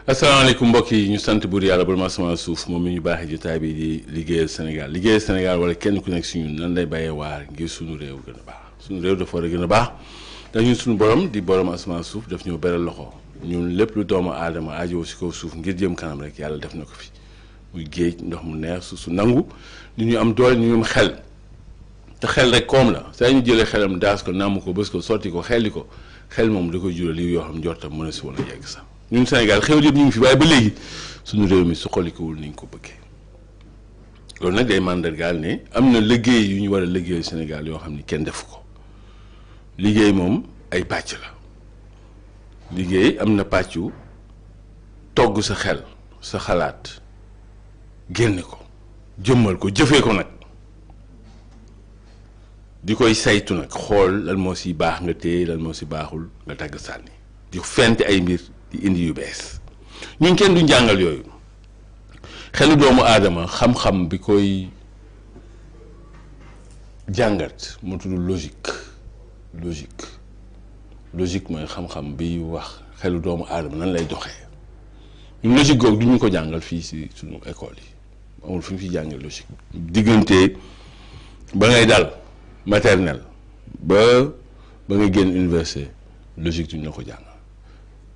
asalaamaaleykum mbokk yi ñu sant buur yàlla bul ma sama suuf moom mi ñu baaxee jotaay bi di liggéeyal Sénégal wala kenn ku nekk si ñun nan lay bàyyee waar ngir suñu réew gën a baax suñu réew dafa war a gën a baax ndax ñun suñu borom di borom asamaan suuf daf ñoo beral loxo ñun lépp lu doomu aadama aajowoo si kaw suuf ngir jëm kanam rek yàlla def na ko fi muy géej ndox mu neex suuf su nangu nit ñu am doole ñu am xel te xel rek koom la saa ñu jëlee xelam daas ko nàmm ko bës ko sotti ko xelli ko xel moom da koy jural lii yoo xam njortam mën a si woon a yegg sax ñun Sénégal xew yëpp ñu ngi fi waaye ba léegi suñu réew mi suqalikowul ni ñu ko bëggee loolu nag day màndargaal ne am na liggéey yu ñu war a liggéeyal Sénégal yoo xam ni kenn defu ko liggéey moom ay pàcc la liggéey am na pàccu togg sa xel sa xalaat génne ko jëmmal ko jëfee ko nag di koy saytu nag xool lan moo si baax nga téye lan moo si baaxul nga tagg sànni di fent ay mbir di indi yu bees ñun kenn du jàngal yooyu xelu doomu aadama xam-xam bi koy jàngat moo tudd logique mooy xam-xam bi wax xelu doomu aadama nan lay doxee ñun logique googu du ñu ko jàngal fii si suñu école yi amul fu ñu fi jàngal logique diggante ba ngay dal maternelle ba nga génn université logique duñ la ko jàngal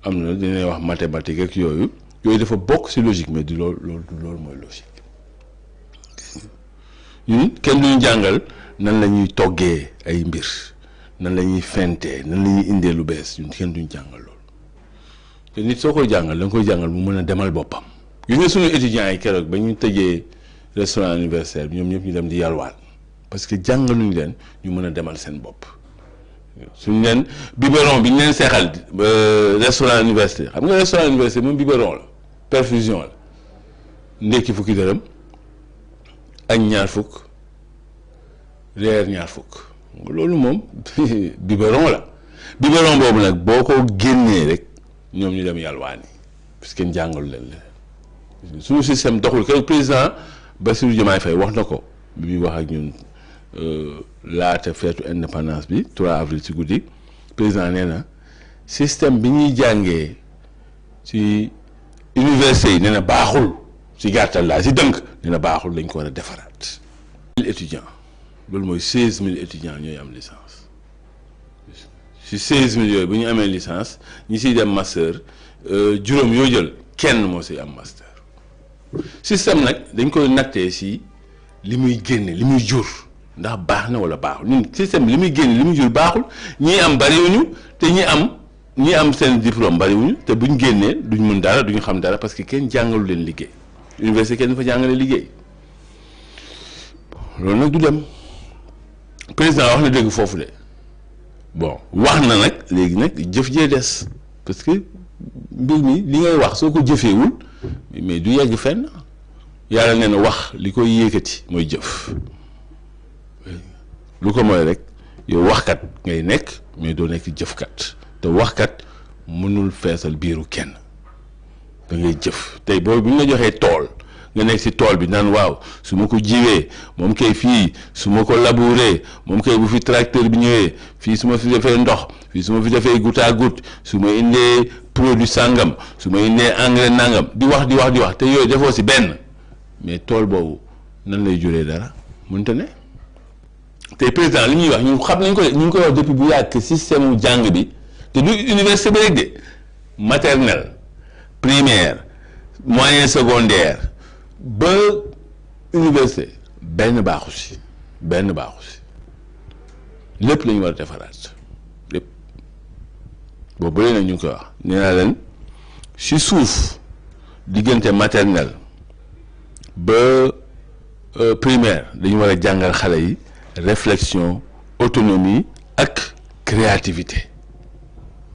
am na dinañ wax mathématique ak yooyu dafa bokk ci logique mais du loolu mooy logique ñun kenn duñu jàngal nan la ñuy toggee ay mbir nan la ñuy fentee nan la ñuy indee lu bees ñun kenn duñu jàngal loolu te nit soo koy jàngal da nga koy jàngal mu mën a demal boppam. gis nga suñu étudiants yi keroog ba ñu tëjee restaurant universitaire bi ñoom ñëpp ñu dem di yalwaan parce que jàngaluñu leen ñu mën a demal seen bopp. suñ leen biberon bi ñu leen seexal restaurant université xam nga restaurant université moom biberon la perfusion la ndekki fukki dërëm añ ñaar fukk reer ñaar fukk loolu moom biberon la biberon boobu nag boo ko génnee rek ñoom ñu dem yàlwaani parce que jàngalu leen suñu système doxul kay président Bassirou Diomaye Faye wax na ko bi muy wax ak ñun laata feetu indépendance bi 3 avril ci guddi président nee na système bi ñuy jàngee ci université yi nee na baaxul ci gàttal laa ci dënk nee na baaxul dañ ko war a defaraat. 1000 étudiants loolu mooy 16000 étudiants ñooy am licence ci 16000 yooyu bu ñu amee licence ñi siy dem master juróom yoo jël kenn moo siy am master système nag dañ koy nattee si li muy génne li muy jur. ndax baax na wala baaxul ñun système bi li muy génn li muy jur baaxul ñii am bariwuñu te ñi am seen diplôme bariwuñu te buñ génnee duñ mën dara duñu xam dara parce que kenn jàngalu leen liggéey université kenn fa jàngale liggéey loolu nag du dem président wax na dëgg foofu de bon wax na nag léegi nag jëf jee des parce que mbir mi li ngay wax soo ko jëfeewul mais du yegg fenn yàlla nee na wax li koy yéekati mooy jëf. lu ko mooy rek yow waxkat ngay nekk mais doo nekk jëfkat te waxkat mënul feesal biiru kenn da ngay jëf tey boobu bu ñu la joxee tool nga nekk ci tool bi naan waaw su ma ko jiwee moom kay fii su ma ko labouré moom kay bu fi tracteur bi ñëwee fii su ma fi defee ndox fii su ma fi defee goutte à goutte su ma indee produit sàngam su ma indee engrais nangam di wax te yooyu defoo ci benn mais tool boobu nan lay juree dara mënta ne. tey président li ñuy wax ñu xam nañ ko de ñu ngi koy wax depuis bu yàgg système mu jàng bi te du université ba rek de maternelle primaire moyen secondaire ba université benn baaxu si lépp la ñu war a defaraat lépp boobu ba léegi nag ñu ngi koy wax nee naa leen si suuf diggante maternelle ba primaire dañu war a jàngal xale yi. réflexion autonomie ak créativité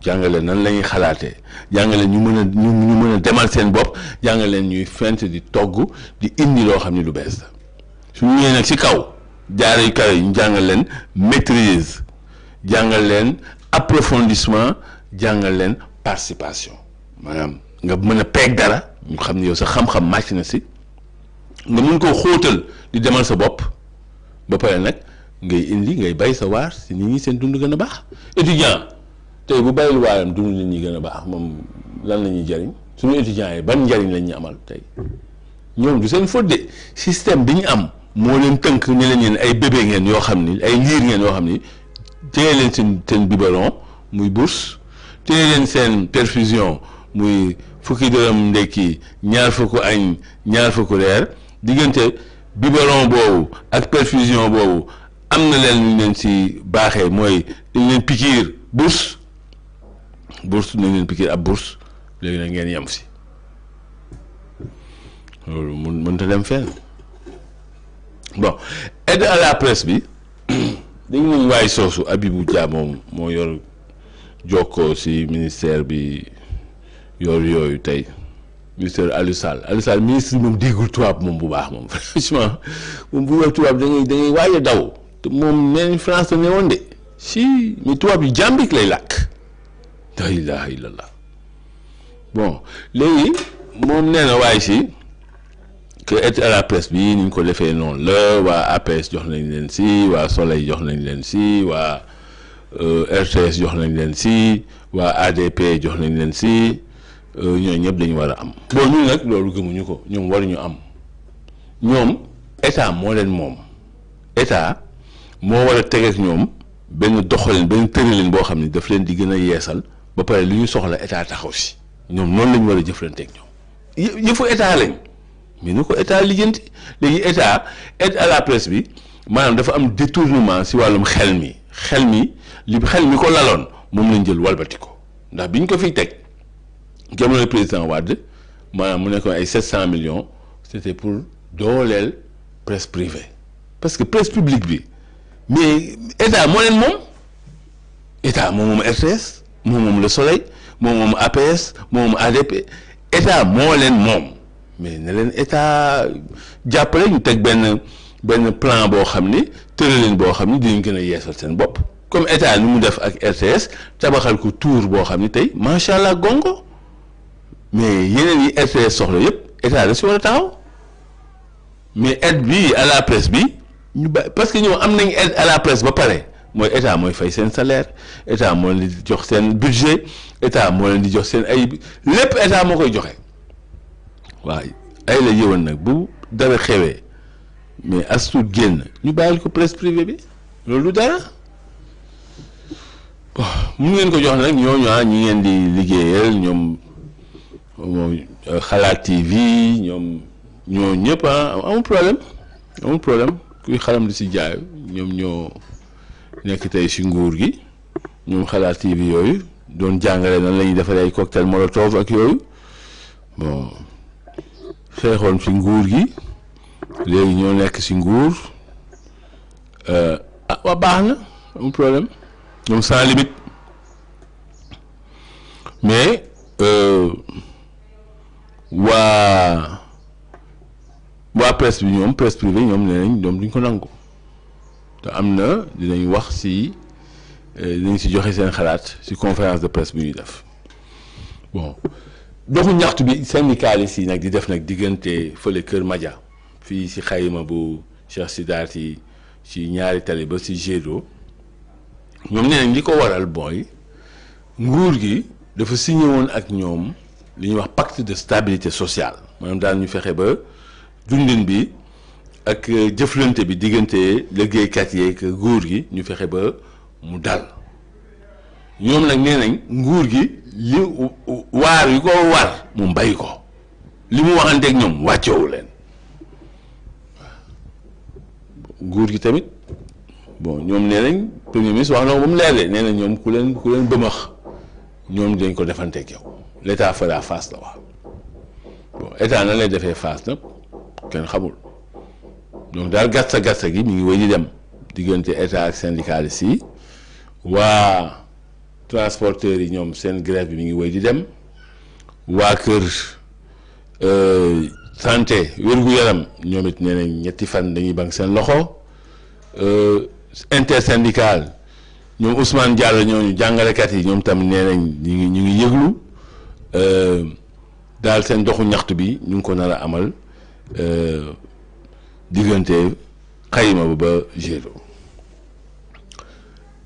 jàngale nan la ñuy xalaatee jàngale ñu mën a demal seen bopp jàngale ñuy fent di togg di indi loo xam ne lu bees la su ñëwee nag ci kaw jaare yu kaw yi ñu jàngal leen maîtrise jàngal leen approfondissement jàngal leen participation maanaam nga mën a peeg dara ñu xam ne yow sa xam-xam màcc na ci nga mën koo xóotal di demal sa bopp ba pare nag ngay bay sa waar si nit ñi seen dund gën a baax étudiant tey bu bàyyil waaram dund nit ñi gën a baax moom lan la ñuy jëriñ suñu étudiants yi ban njariñ lañ ñu amal tey ñoom du seen faute de système bi ñu am moo leen tënk ne leen yéen ay bébé ngeen yoo xam ni ay liir ngeen yoo xam ni téye leen seen biberon muy bourse téye leen seen perfusion muy fukki dërëm ndekki ñaar fukk añ ñaar fukk reer diggante biberon boobu ak perfusion boobu am na leen ñu leen si baaxee mooy dañ leen pikiir bourse nañ leen pikiir ab bourse léegi nag ngeen yem si loolu mënta dem fenn bon aide à la presse bi dañ nañ waay soosu Abibou Dia moom moo yor jokkoo si ministère bi yor yooyu tey ministère Aliou Sall ministre moom déggul tubaab moom bu baax moom franchement moom bu wax tubaab da ngay waaj a daw te moom neen France la ne woon de si mais tubaab yu jàmbik lay làkk la ilaha illallah bon léegi moom nee na waaye si que aide à la presse bi ni ñu ko defee noonu la waa APS jox nañ leen si waa Soleil jox nañ leen si waa RTS jox nañ leen si waa ADP jox nañ leen si ñooñu ñëpp dañu war a am. bon ñun nag loolu gëmuñu ko ñoom waruñu am ñoom état moo leen moom état moo war a teg ak ñoom benn doxalin benn tëralin boo xam ne daf leen di gën a yeesal ba pare lu ñu soxla état taxaw si ñoom noonu lañ war a jëflanteeg ñoom yëfu état lañ. mais ni ko état lijjanti léegi état aide à la presse bi maanaam dafa am détournement si wàllum xel mi ko laloon moom lañ jël walbati ko ndax biñ ko fiy teg jamono président Wade maanaam mu nekkoon ay 700 millions c'était pour dooleel presse privée parce que presse publique bi mais état moo leen moom état moom RTS moom Le Soleil moom APS moom ADP état moo leen moom. mais ne leen état jàppale ñu teg benn plan boo xam ni tëralin boo xam ni dinañ gën a yeesal seen bopp comme état ni mu def ak RTS tabaxal ko tour boo xam ni tey macha allah gongo mais yeneen yi RTS soxla yëpp état da si war a taxaw mais aide bi à la presse bi ñu parce que ñoom am nañ aide à la presse ba pare mooy état mooy fay seen salaire état moo leen di jox seen budget état moo leen di jox seen ay lépp état moo koy joxe. waaw ay la yëwan nag bu dara xewee mais as tuut génn ñu bàyyil ko presse privée bi loolu du dara bon mun ngeen ko jox nag ñooñu ñi ngeen di liggéeyal ñoom Xalaat TV ñoom ñoo ñëpp amul problème kuy xalam di si jaay ñoom ñoo nekk tey si nguur gi ñoom Xalaat TV yooyu doon jàngale nan la ñuy defaree ay cocktail molotov ak yooyu bon xeexoon ci nguur gi léegi ñoo nekk ci nguur waa baax na amul problème ñoom sans limite mais waa presse bi ñoom presse privée ñoom nee nañ ñoom duñ ko nangu te am na dinañ wax ci dinañ ci joxe seen xalaat ci conférence de presse bi ñuy def bon. doxu ñaxtu bi syndicaliste yi nag di def nag diggante fële Kër Madia fii si xayma bu Cheikh Sidaat yi ci ñaari tali ba si Gédo ñoom nee nañ li ko waral booy nguur gi dafa signé woon ak ñoom li ñuy wax pacte de stabilité sociale maanaam daal ñu fexe ba dundin bi ak jëflante bi diggante liggéeykat yeeg nguur gi ñu fexe ba mu dal ñoom nag nee nañ nguur gi li waar yu ko war mu mbay ko li mu waxanteeg ñoom wàccoowu leen nguur gi tamit bon ñoom nee nañ premier ministre wax na ko ba mu leer de nee nañ ñoom ku leen bëmax ñoom dañ ko defanteeg yow l'état fera face la wax bon état na lay defee face nag kenn xamul donc daal gàtta gi mi ngi wéy di dem diggante état ak syndicaliste yi waa transporteurs yi ñoom seen grève bi mi ngi wéy di dem waa kër santé wér-gu-yaram ñoom it nee nañ ñetti fan dañuy bank seen loxo intersyndical ñoom Ousmane Diallo ñooñu jàngalekat yi ñoom tam nee nañ ñu ngi yëglu daal seen doxu ñaxtu bi ñu ngi ko nar a amal diggante xayma ba Gédo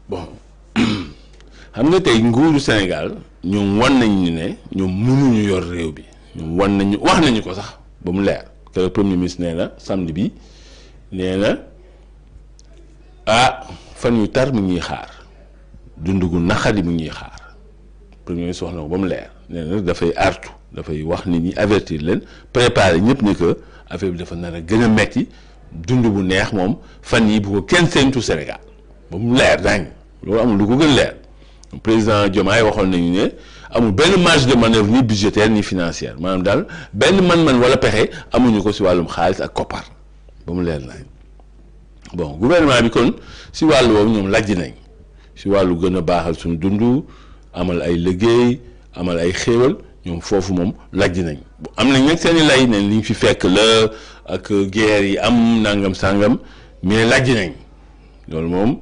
bon xam nga tey nguuru Sénégal ñoom wan nañ ñu ne ñoom mënuñu yor réew bi ñoom wan nañu wax nañu ko sax ba mu leer te le premier ministre nee na samedi bi nee na fan yu tar mu ñuy xaar dund gu naqadi mu ñuy xaar premier ministre wax na ko ba mu leer nee na dafay artu dafay wax nit ñi avertir leen préparer ñëpp ne que affaire bi dafa nar a gën a metti dund bu neex moom fan yi bu ko kenn séentu Sénégal ba mu leer daañ loolu amul lu ko gën leer président Diomaye waxoon nañu ne amul benn marge de manœuvre ni budgétaire ni financière maanaam daal benn man-man wala pexe amuñu ko si wàllum xaalis ak koppar ba mu leer nañ bon gouvernement bi kon si wàllu woowu ñoom lajj nañ si wàllu gën a baaxal suñu dund amal ay liggéey amal ay xéewal ñoom foofu moom lajj nañ am nañ nag seen i lay ne liñ fi fekk la ak guerre yi am nangam sangam mais lajj nañ loolu moom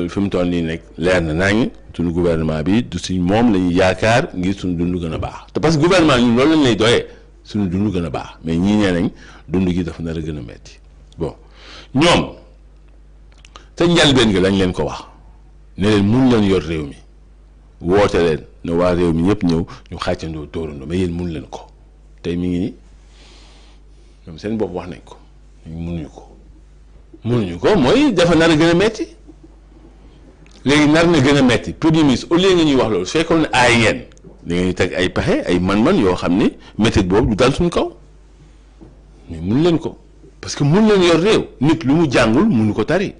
fi mu toll nii nekk leer na nañ suñu gouvernement bi du si moom la ñuy yaakaar ngir suñu dund gën a baax te parce que gouvernement ñun loolu lañ lay doyee suñu dund gën a baax mais ñii nee nañ dund gi dafa nar a gën a metti bon ñoom te njalbeen gi lañ leen ko wax ne leen mun leen yor réew mi woote leen ne waa réew mi ñëpp ñëw ñu xàccandoo dóorandoo mais yéen mun leen ko tey mi ngi nii ñoom seen bopp wax nañ ko mënuñu ko mooy dafa nar a gën a metti léegi nar na gën a metti premier ministre au lieu nga ñuy wax loolu su fekkoon ne aay ngeen da ngeen teg ay pexe ay man-man yoo xam ni métit boobu du dal suñu kaw mais mun leen ko parce que mun leen yor réew nit lu mu jàngul munu ko tari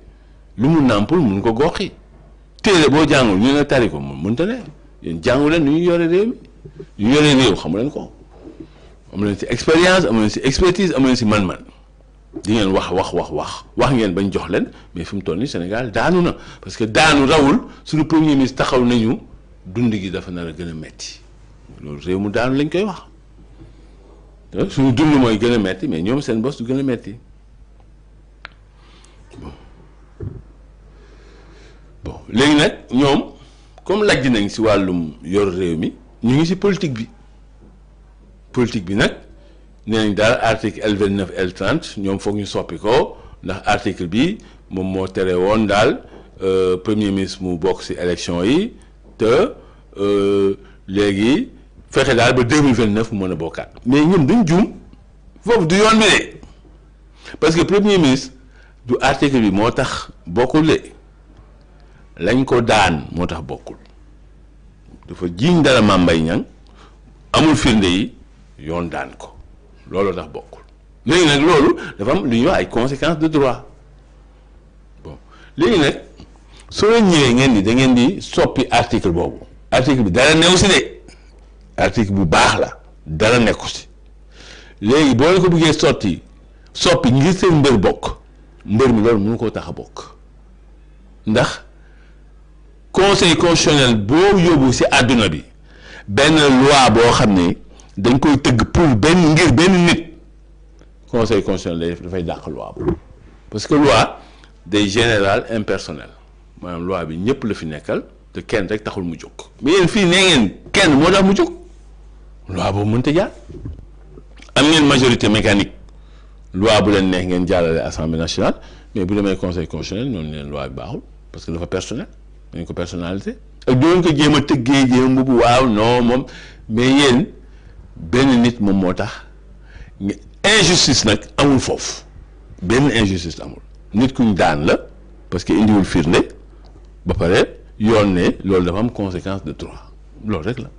lu mu nàmpul mun ko goxi téere boo jàngul ñu ne tari ko moom mënta ne yéen jàngu leen nu ñu yore réew mi ñu yore réew xamu leen ko amu leen si expérience amu leen si expertise amu leen si man-man di ngeen wax ngeen bañ jox leen mais fi mu toll nii Sénégal daanu na parce que daanu rawul suñu premier ministre taxaw nañu dund gi dafa nar a gën a metti loolu réew mu daanu lañ koy wax suñu dund mooy gën a metti mais ñoom seen bos du gën a metti bon léegi nag ñoom comme lajj nañ si wàllum yor réew mi ñu ngi si politique bi nag nee nañ daal article L29 L30 ñoom foog ñu soppi ko ndax article bi moom moo tere woon daal premier ministre mu bokk si élection yi te léegi fexe daal ba 2029 mu mën a bokkaat mais ñun duñ juum foofu du yoon bi de parce que premier ministre du article bi moo tax bokkul de lañ ko daan moo tax bokkul dafa jiiñ dara Mame Mbaye Niang amul firnde yi yoon daan ko loolu tax bokkul léegi nag loolu dafa am lu ñuy wax ay conséquences de droit bon léegi nag soo leen ñëwee ngeen di da ngeen di soppi article boobu article bi dara new si de article bu baax la dara nekku si léegi boo leen ko bëggee soppi ngir seen mbër bokk mbër mi loolu mënu koo tax a bokk ndax conseil constitutionnel boo yóbbu si àdduna bi benn loi boo xam ne dañ koy tëgg pour ngir benn nit conseil constitutionnel dafay dàq loi boobu parce que loi day général impersonnel maanaam loi bi ñëpp la fi nekkal te kenn rek taxul mu jóg mais yéen fii nee ngeen kenn moo tax mu jóg loi boobu mënta jaar am ngeen majorité mécanique loi bu leen neex ngeen jàllale assemblée nationale mais bu demee conseil constitutionnel noonu leen loi bi baaxul parce que dafa personnel dañ ko personnalité ak doon ko jéem a tëggee jéem bu waaw non moom mais yéen benn nit moom moo tax injustice nag amul foofu benn injustice amul nit kuñ daan la parce que indiwul firnde ba pare yoon ne loolu dafa am conséquence de droit loolu rek la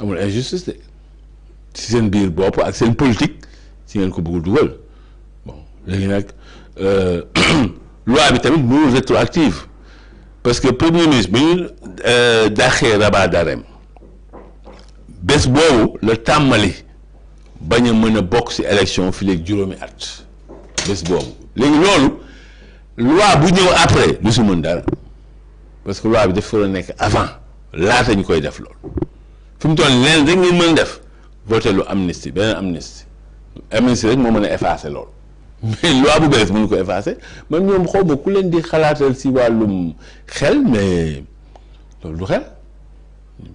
amul injustice de si seen biir bopp ak seen politique si ngeen ko bëggul dugal bon léegi nag loi bi tamit mënul rétroactive parce que premier ministre bi ñu dàqee rabat d'arrêt bés boobu la tàmmali bañ a mën a bokk ci élection fi léegi juróomi at bés boobu léegi loolu loi bu ñëw après du si mën dara parce que loi bi daf fa la nekk avant laata ñu koy def loolu fi mu toll leen rek ngeen mën def voté lu amnistie beneen amnistie rek moo mën a effacer loolu mais loi bu bees mënu ko effacer man ñoom xaw ma ku leen di xalaatal si wàllum xel mais loolu du xel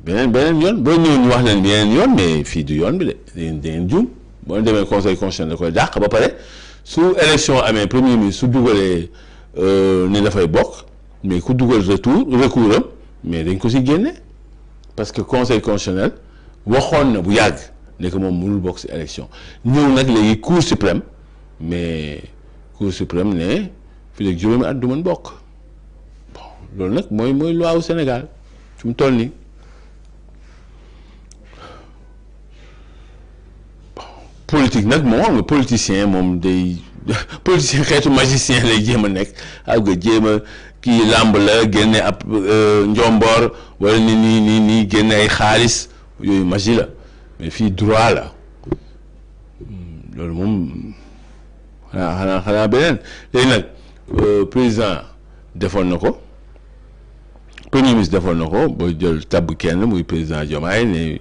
beneen yoon boo ñëw ñu wax leen beneen yoon mais fii du yoon bi de dangeen juum boo demee conseil constitutionnel da koy dàq ba pare su élection amee premier ministre su dugalee ne dafay bokk mais ku dugal recours am mais dañ ko si génne parce que conseil constitutionnel waxoon na bu yàgg ne que moom mënul bokk si élection ñëw nag léegi cour suprême mais cour suprême ne fii léegi juróomi at du mën bokk bon loolu nag mooy loi au Sénégal fi mu toll nii politique nag moom xam nga politicien moom day politicien xeetu magicien lay jéem a nekk ak nga jéem a kii làmb la génne ab njomboor wala nii génne ay xaalis yooyu magie la mais fii droit la loolu moom xanaa beneen léegi nag président defoon na ko premier ministre defoon na ko ba jël tabb kenn muy président Diomaye ne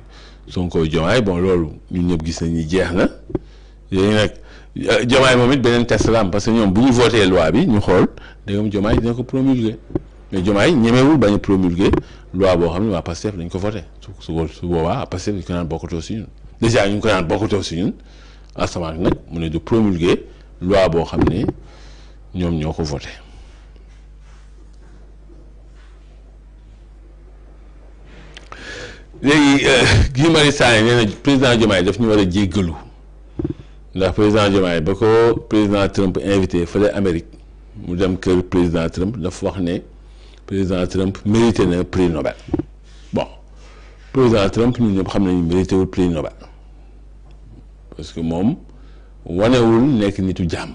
Sonko Diomaye bon loolu ñun ñëpp gis nañ ni jeex na léegi nag Diomaye moom it beneen test la am parce que ñoom bu ñu voté loi bi ñu xool dégam Diomaye dina ko promulguer mais Diomaye ñemewul bañ a promulguer loi boo xam ne waa Pastef dañ ko voté su boobaa Pastef dañ ko naan bokkutoo si ñun déjà ñu ngi ko naan bokkutoo si ñun asamaan nag mu ne du promulguer loi boo xam ne ñoom ñoo ko voté léegi Guy Marius Sagna nee na président Diomaye daf ñu war a jéggalu ndax président Diomaye ba ko président Trump invité fële Amérique mu dem kër président Trump dafa wax ne président Trump mérité na prix Nobel bon président Trump ñun ñëpp xam nañu mérité wul prix Nobel parce que moom wanewul nekk nitu jàmm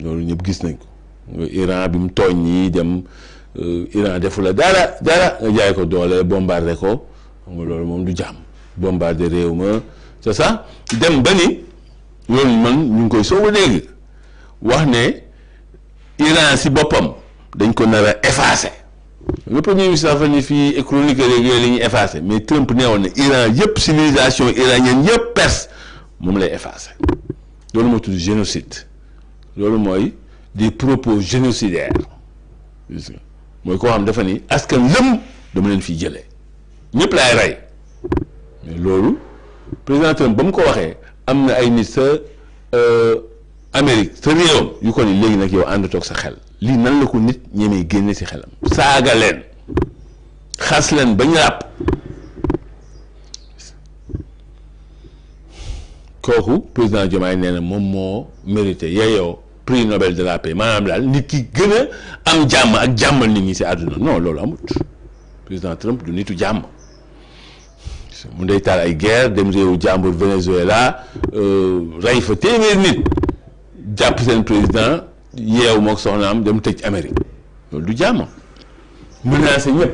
loolu ñëpp gis nañ ko Iran bi mu tooñ ñii dem Iran defu la dara nga jaay ko doole bombardé ko xam nga loolu moom du jàmm bombardé réew ma c'est ça dem ba ni loolu man ñu ngi koy soog a dégg wax ne Iran si boppam dañ ko nar a effacé le premier ministre dafa ni fii chronique yooyu la ñuy effacé mais Trump nee woon ne Iran yëpp civilisation iranienne yëpp perse moom lay effacé loolu moo tudd génocide loolu mooy des propos génocidaires mooy koo xam dafa ni askan lëm dama leen fiy jëlee ñëpp laay rey mais loolu président Trump ba mu ko waxee am na ay nit sa Amérique sa réewam yu ko ni léegi nag yow ànd toog sa xel lii nan la ko nit ñemee génne si xelam saaga leen xas leen bañ ràpp kooku président Diomaye nee na moom moo mérité yeeyoo prix Nobel de la paix maanaam daal nit ki gën a am jàmm ak jàmmal nit ñi si àdduna non loolu amut président Trump du nitu jàmm mu day taal ay guerre dem réewu jàmbur Venezuela rey fa téeméer nit jàpp seen président yeewu mook soxnaam dem tëj Amérique loolu du jàmm menacé ñëpp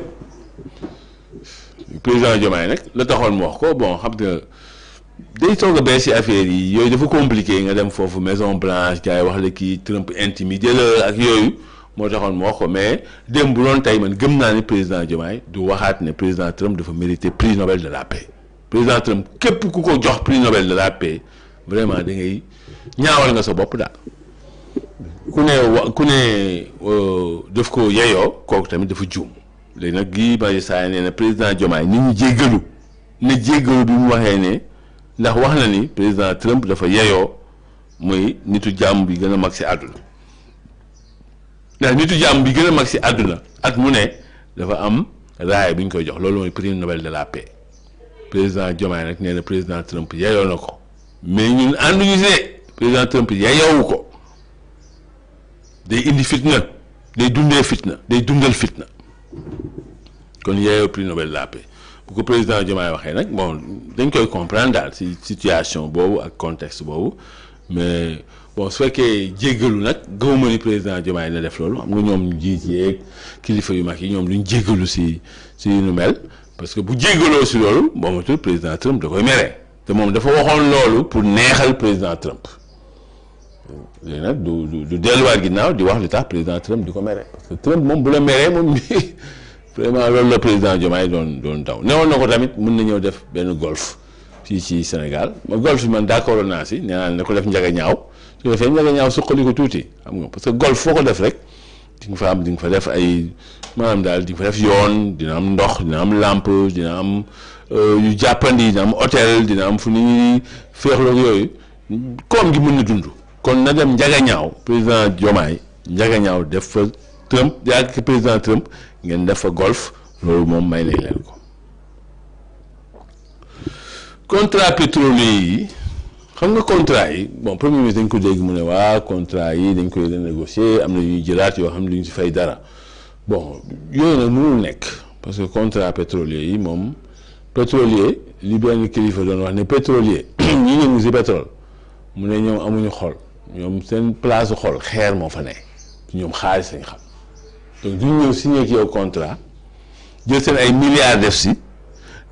président Diomaye nag la taxoon mu wax ko bon xam nga day soog a bees si affaire yi yooyu dafa compliqué nga dem foofu Maison Blanche gars yi wax la kii Trump intimidé la ak yooyu moo taxoon mu wax ko mais démb bu doon tey man gëm naa ne président Diomaye du waxaat ne président Trump dafa mérité prix Nobel de la paix président Trump képp ku ko jox prix Nobel de la paix vraiment da ngay ñaawal nga sa bopp daal ku ne daf ko yeyoo kooku tamit dafa juum léegi nag Guy Marius Sagna nee na président Diomaye nit ñi jéggalu ne jéggalu bi mu waxee ne ndax wax na ni président Trump dafa yeyoo muy nitu jàmm bi gën a mag si àdduna ndax nitu jàmm bi gën a mag si àdduna at mu ne dafa am raaya bi ñu koy jox loolu mooy prix Nobel de la paix président Diomaye nag nee na président Trump yeyoo na ko mais ñun ànduñu si président Trump yeyoowu ko day indi fitna day dundee fitna day dundal fitna kon yeyoo prix Nobel de la paix bu ko président Diomaye waxee nag bon dañ koy comprendre daal si situation boobu ak contexte boobu mais bon su fekkee jéggalu nag gëmuma ni président Diomaye na def loolu xam nga ñoom njiit yeeg kilifa yu mag yi ñoom luñ jéggalu si nu mel parce que bu jéggaloo si loolu bon matul président Trump da koy mere te moom dafa waxoon loolu pour neexal président Trump léegi nag du delluwaat ginnaaw di wax li tax président Trump di ko mere parce que Trump moom bu la meree moom vraiment loolu la président Diomaye doon daw newoon na ko tamit mun na ñëw def benn golf fii ci Sénégal golf bi man d'accord naa si nee naa ne ko def njaga ñaaw su ko defee njaga ñaaw suqali ko tuuti xam nga parce que golf foo ko def rek di nga fa def ay maanaam daal di nga fa def yoon dina am ndox dina am lampe dina am yu jàppandi dina am hôtel dina am fu nit ñi féexloog yooyu koom gi mën na dund kon na dem njaga ñaaw président Diomaye njaga ñaaw def fa Trump yaa président Trump ngeen def fa golf loolu moom may nañ leen ko. contrat pétrolier yi xam nga contrat yi bon premier ministre dañ ko dégg mu ne waa contrat yi dañ koy renégocier am na ñuy jëlaat yoo xam ne duñ ci fay dara bon yooyu nag mënul nekk parce que contrat pétrolier yi moom pétrolier li benn kilifa doon wax ne pétrolier ñi yëngu ci pétrole mu ne ñoom amuñu xol ñoom seen place xol xeer moo fa ne ñoom xaalis lañ xam donc duñ ñëw signé ak yow contrat jël seen ay milliards def si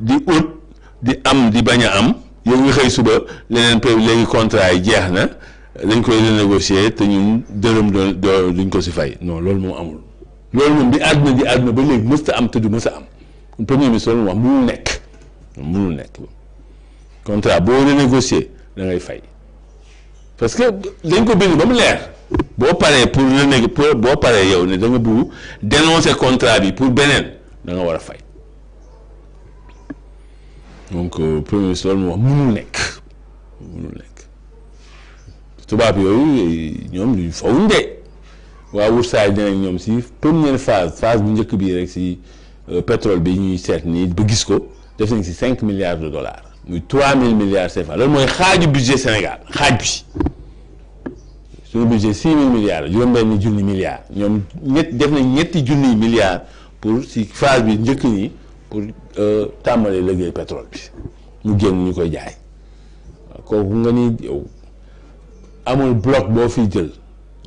di ut di am di bañ a am yow nga xëy suba leneen léegi contrat yi jeex na dañ koy renégocier te ñun dërëm duñ ko si fay non loolu moom amul loolu moom bi àdduna ba léegi mësta am te du mësa am premier ministre loolu wax mënul nekk contrat boo renégocier da ngay fay parce que dañ ko bind ba mu leer boo paree boo paree yow ne da nga bëgg dénoncer contrat bi pour beneen da nga war a fay donc premier ministre loolu mu wax mënul nekk tubaab yooyu ñoom luñ fawuñ de waa Woodside dinañ ñoom si première phase bu njëkk bii rek si pétrole bi ñuy seet nii ba gis ko def nañ si 5 milliards de dollars muy 3000 milliards CFA loolu mooy xaaju budget Sénégal xaaj bi suñu budget 6000 milliards juróom-benni junni milliards ñoom def nañ ñetti junniy milliards pour si phase bi njëkk nii pour tàmbalee liggéey pétrole bi mu génn ñu koy jaay kooku nga ni yow amul bloc boo fiy jël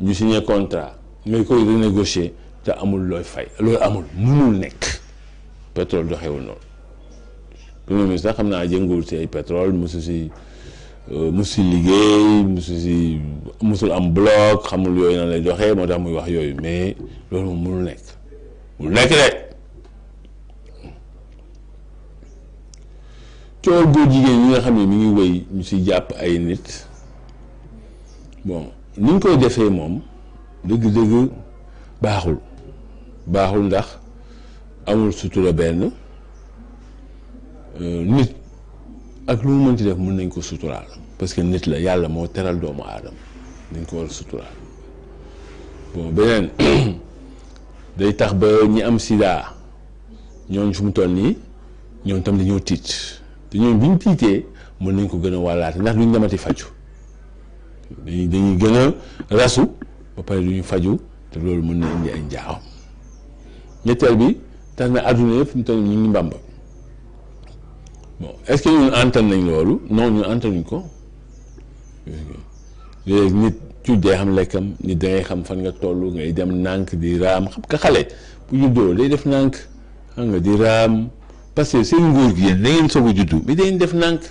ñu signé contrat ngay koy renégocier te amul looy fay loolu amul mënul nekk pétrole doxewul noonu premier ministre sax xam naa jëngul si ay pétrole mosu si liggéey mosul am bloc xamul yooyu nan lay doxee moo tax muy wax yooyu mais loolu moom mënul nekk de coowal góor jigéen ñi nga xam ne mi ngi wéy ñu si jàpp ay nit bon ni ñu koy defee moom dëgg-dëgg baaxul ndax amul sutura benn nit ak lu mu mënti def mën nañ ko suturaal parce que nit la yàlla moo teral doomu aadama dañ ko war a suturaal bon beneen day tax ba ñi am sida ñooñ fu mu toll nii ñoom tam dañoo tiit te ñoom bi ñu tiitee mën nañ ko gën a wàllaate ndax duñ demati faju dañuy gën a rasu ba pare duñu faju te loolu mën na indi ay njaaxam ñetteel bi tax na àdduna yëpp fu mu toll ñu ngi mbàmba bon est-ce que ñun antan nañ loolu non ñun antanuñ ko léegi nit cuuj day xam lekkam nit dangay xam fan nga toll ngay dem nànk di raam xam nga xale bu juddoo day def nànk xam nga di raam parce que seen nguur gi yéen da ngeen soog a juddu mais dañ def nànk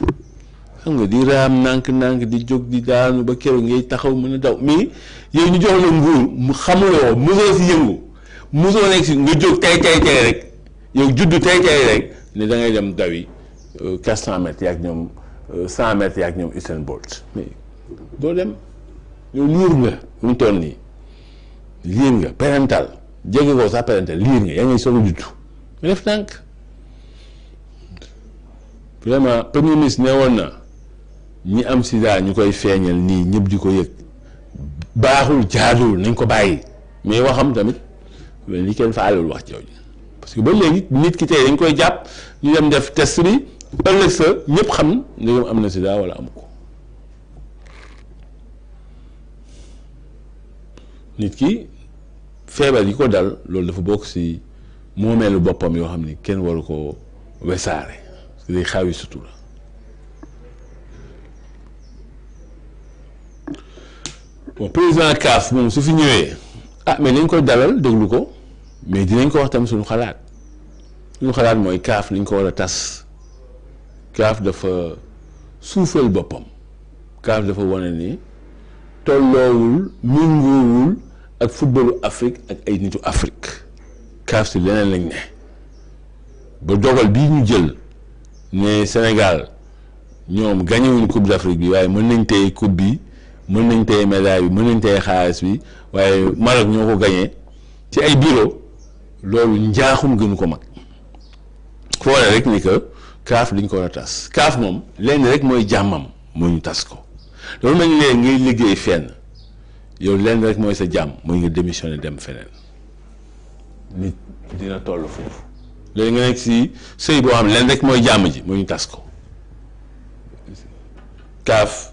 xam nga di raam nànk di jóg di daanu ba keroog ngay taxaw mën a daw mais yow ñu jox la nguur mu xamuloo mosoo si yëngu mosoo nekk si nga jóg tey rek yow juddu tey rek ne da ngay dem dawi 400 mètres yaak ñoom 100 mètres yaak ñoom Usain Bolt mais doo dem yow liir nga mu toll nii liir nga parental jege ko sax parental liir nga yaa ngay soog a juddu nga def nànk vraiment premier ministre ne woon na ñi am sida ñu koy feeñal nii ñëpp di ko yëg baaxul jaaduwul nañ ko bàyyi mais waxam tamit li kenn faalewul wax jooju parce que ba léegi nit ki tey dañ koy jàpp ñu dem def test bi ëllëg sa ñëpp xam ndegam am na sida wala amu ko nit ki feebar yi ko dal loolu dafa bokk ci moomeelu boppam yoo xam ni kenn waru ko wesaare parce que day xaawi sutura bon président CAF moom su fi ñëwee mais dañ koy dalal déglu ko mais dinañ ko wax tam suñu xalaat mooy CAF nañ ko war a tas CAF dafa suufal boppam CAF dafa wane ni tolloowul méngoowul ak footballu Afrique ak ay nitu Afrique CAF si leneen lañ ne ba dogal bii ñu jël ne Sénégal ñoom gañewuñ coupe d'Afrique bi waaye mën nañ téye coupe bi mën nañ téye médaille bi mën nañ téye xaalis bi waaye Maroc ñoo ko gañee ci ay bureau loolu njaaxum gënu ko mag foo ne rek ni que CAF dañ ko war a tas CAF moom lenn rek mooy jàmmam moo ñu tas ko loolu mel ni ngay liggéey fenn yow lenn rek mooy sa jàmm mooy nga démissionné dem feneen nit dina toll foofu léegi nga nekk si sëy boo xam ne leen rek mooy jàmm ji mooy ñu tas ko. kaaf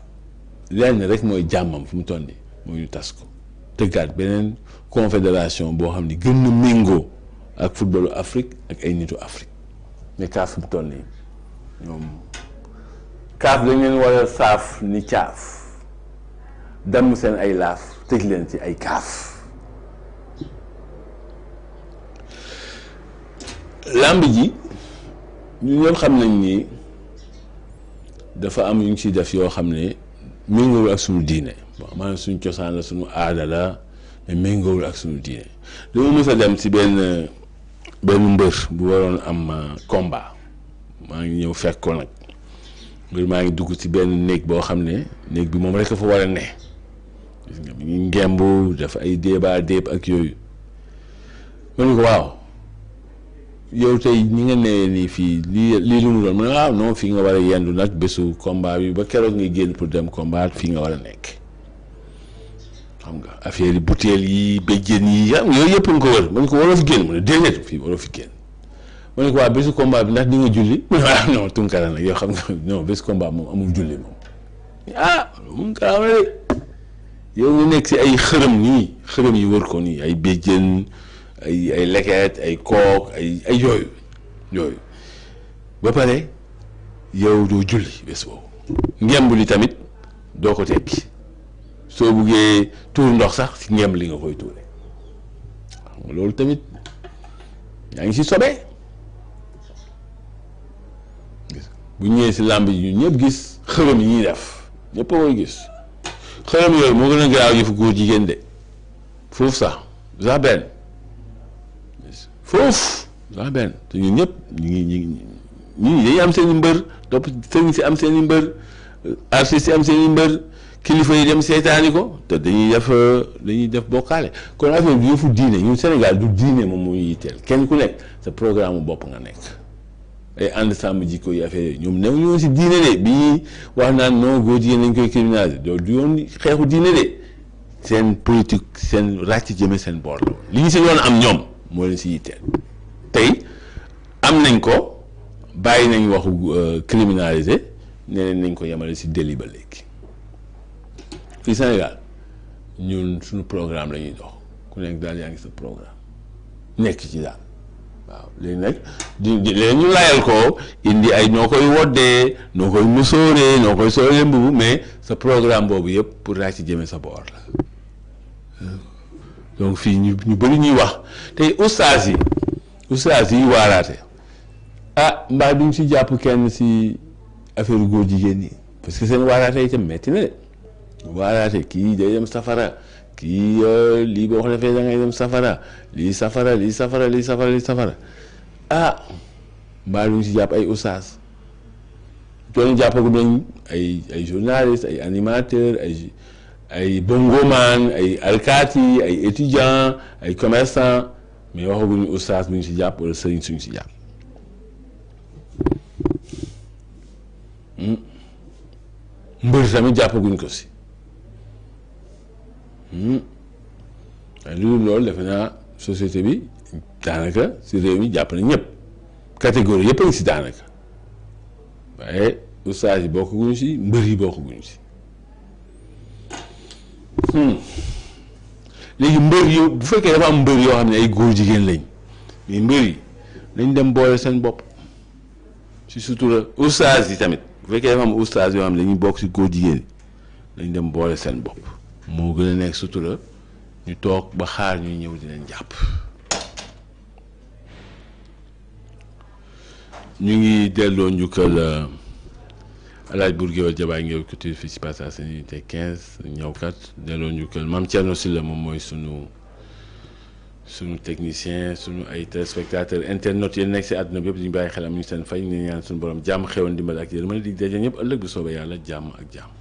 lenn rek mooy jàmmam fu mu toll nii mooy ñu tas ko tëggaat beneen confédération boo xam ni gën na méngoo ak footballu Afrique ak ay nitu Afrique mais kaaf fu mu toll nii ñoom kaaf dañ leen war a saaf ni caaf damm seen ay laaf tëj leen ci ay kaaf. làmb ji ñu ñëpp xam nañ ni dafa am yu ñu ciy def yoo xam ne méngoowul ak suñu diine bon maanaam suñu cosaan la suñu aada la mais méngoowul ak suñu diine dama mës a dem ci benn mbër bu waroon am combat maa ngi ñëw fekk ko nag mbër maa ngi dugg ci benn néeg boo xam ne néeg bi moom rek a fa war a ne gis nga mi ngi ngemb dafa ay débat déeb ak yooyu ma ne ko waaw yow tey ñi nga nee nii fii lii lu mu doon ma ne waaw non fii nga war a yendu nag bésu combat bi ba keroog ngay génn pour dem combat fii nga war a nekk xam nga affaire yi butéel yi béjjén yi yooyu yëpp nga ko wër ma ne ko waroo fi génn mu ne déedéet fii waroo fi génn ma ne ko waa bésu combat bi ndax di nga julli mu ne waaw non Tunkara nag yow xam nga non bésu combat moom amul julli moom mun kaa ma de yow nga nekk si ay xërëm yi wër ko nii ay béjjén ay leket ay kook ay yooyu ba pare yow doo julli bés boobu ngemb li tamit doo ko tekki soo buggee tuur ndox sax ci ngemb li nga koy tuure xam nga loolu tamit yaa ngi ci sobee bu ñëwee ci làmb yi ñun ñëpp gis xërëm yi ñuy def ñëpp a koy gis xërëm yooyu moo gën a garaaw yëfu góor jigéen de foofu sax benn foofu sax benn te ñun ñëpp ñi dañuy am seen i mbër topp sëriñ si am seen i mbër artistes si am seen i mbër kilifa yi dem seetaani ko te dañuy def bokkaale kon affaire bi yëfu diine ñun Sénégal du diine moom moo ñu yitteel kenn ku nekk sa programme bopp nga nekk ay ànd sàmm jikko yi affaire yooyu ñoom new ñu woon si diine de bi ñuy wax naan non góor jigéen lañ koy criminaliser loolu du yoon xeexu diine de seen politique seen ràcc jëme seen boor la li ñu si yoon am ñoom moo leen si yitteel tey am nañ ko bàyyi nañ waxu criminaliser neneen nañ ko yemale si délit ba léegi fii Sénégal ñun suñu programme la ñuy dox ku nekk daal yaa ngi sa programme nekk ci daal waaw léegi nag léegi ñu layal ko indi ay noo koy woddee noo koy musóoree noo koy soolee mbubu mais sa programme boobu yëpp pour raa ci jëme sa boor la donc fii ñu bëri ñuy wax tey ustaas yi waaraate mbaa duñ si jàpp kenn si affaire góor jigéen ñi parce que seen waaraate itam metti na de waaraate kii day dem safara kii lii boo ko defee da ngay dem safara lii safara mbaa duñ si jàpp ay ustaas doon jàppagu nañ ay journaliste ay animateur ay bongoman ay alkaati ay étudiant ay commerçant mais waxaguñu ustaas bu ñu si jàpp wala sëriñ suñu si jàpp mbër tamit jàppaguñ ko si waaye loolu defe naa société bi daanaka si réew mi jàpp na ñëpp catégorie yëpp a ngi si daanaka waaye ustaas yi bokkaguñ si mbër yi bokkaguñ si léegi mbër yi bu fekkee dafa am mbër yoo xam ne ay góor jigéen lañ mais mbër yi nañ dem boole seen bopp si sutura ustaas yi tamit bu fekkee dafa am ustaas yoo xam ne dañuy bokk si góor jigéen yi nañ dem boole seen bopp moo gën a nekk sutura ñu toog ba xaar ñuy ñëw di leen jàpp. ñu ngi delloo njukkal alaaj Bour Gueweul Jabaay Ngéwél Couture fii si Parcelles Assainies unité 15 ñëwkat delloo njukkal Mame Thierno Sylla moom mooy sunu technicien sunu ay téléspectateurs internautes yi nekk si àdduna bi yëpp ñu bàyyi xelam ñu seen fay ñu ñaan suñu borom jàmm xewoon dimbal ak yéen mën a di daje ñëpp ëllëg bu soobee yàlla jàmm ak jàmm.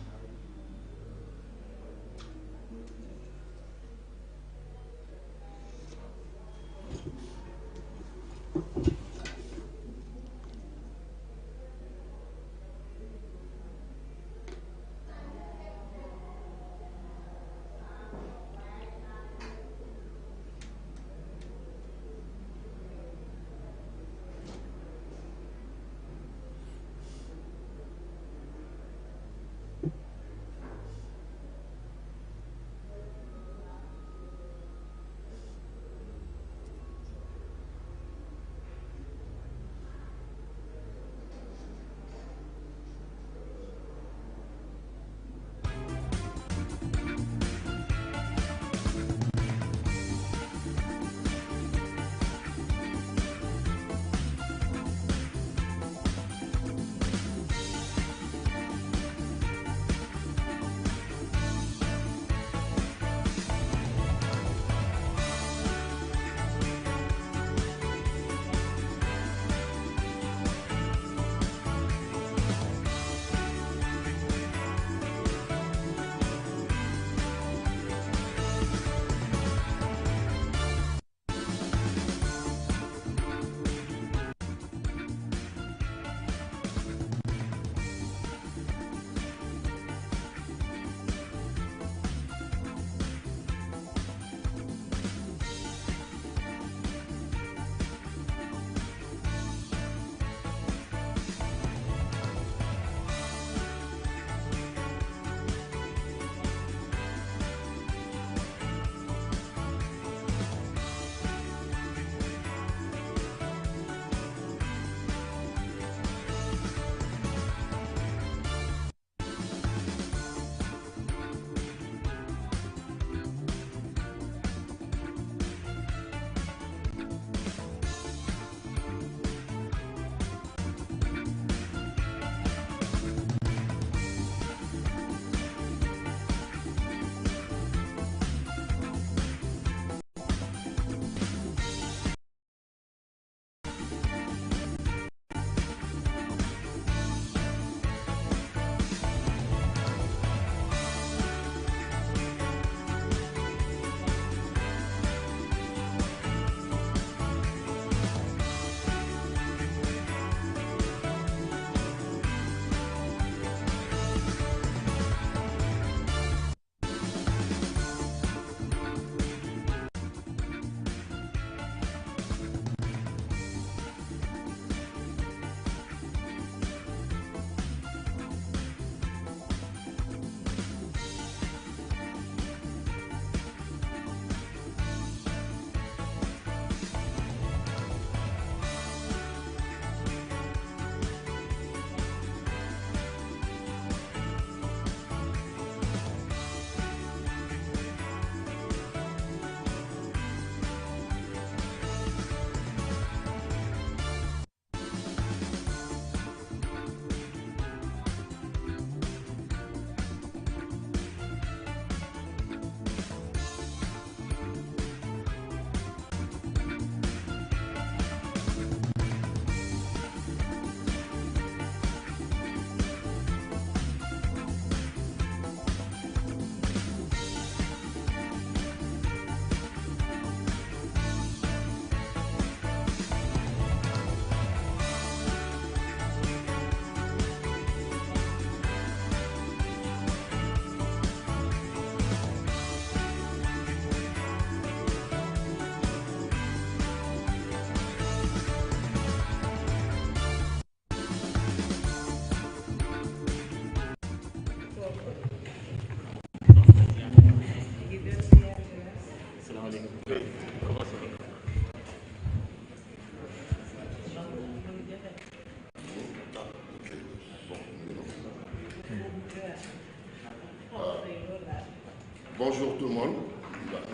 Bonjour tout le monde.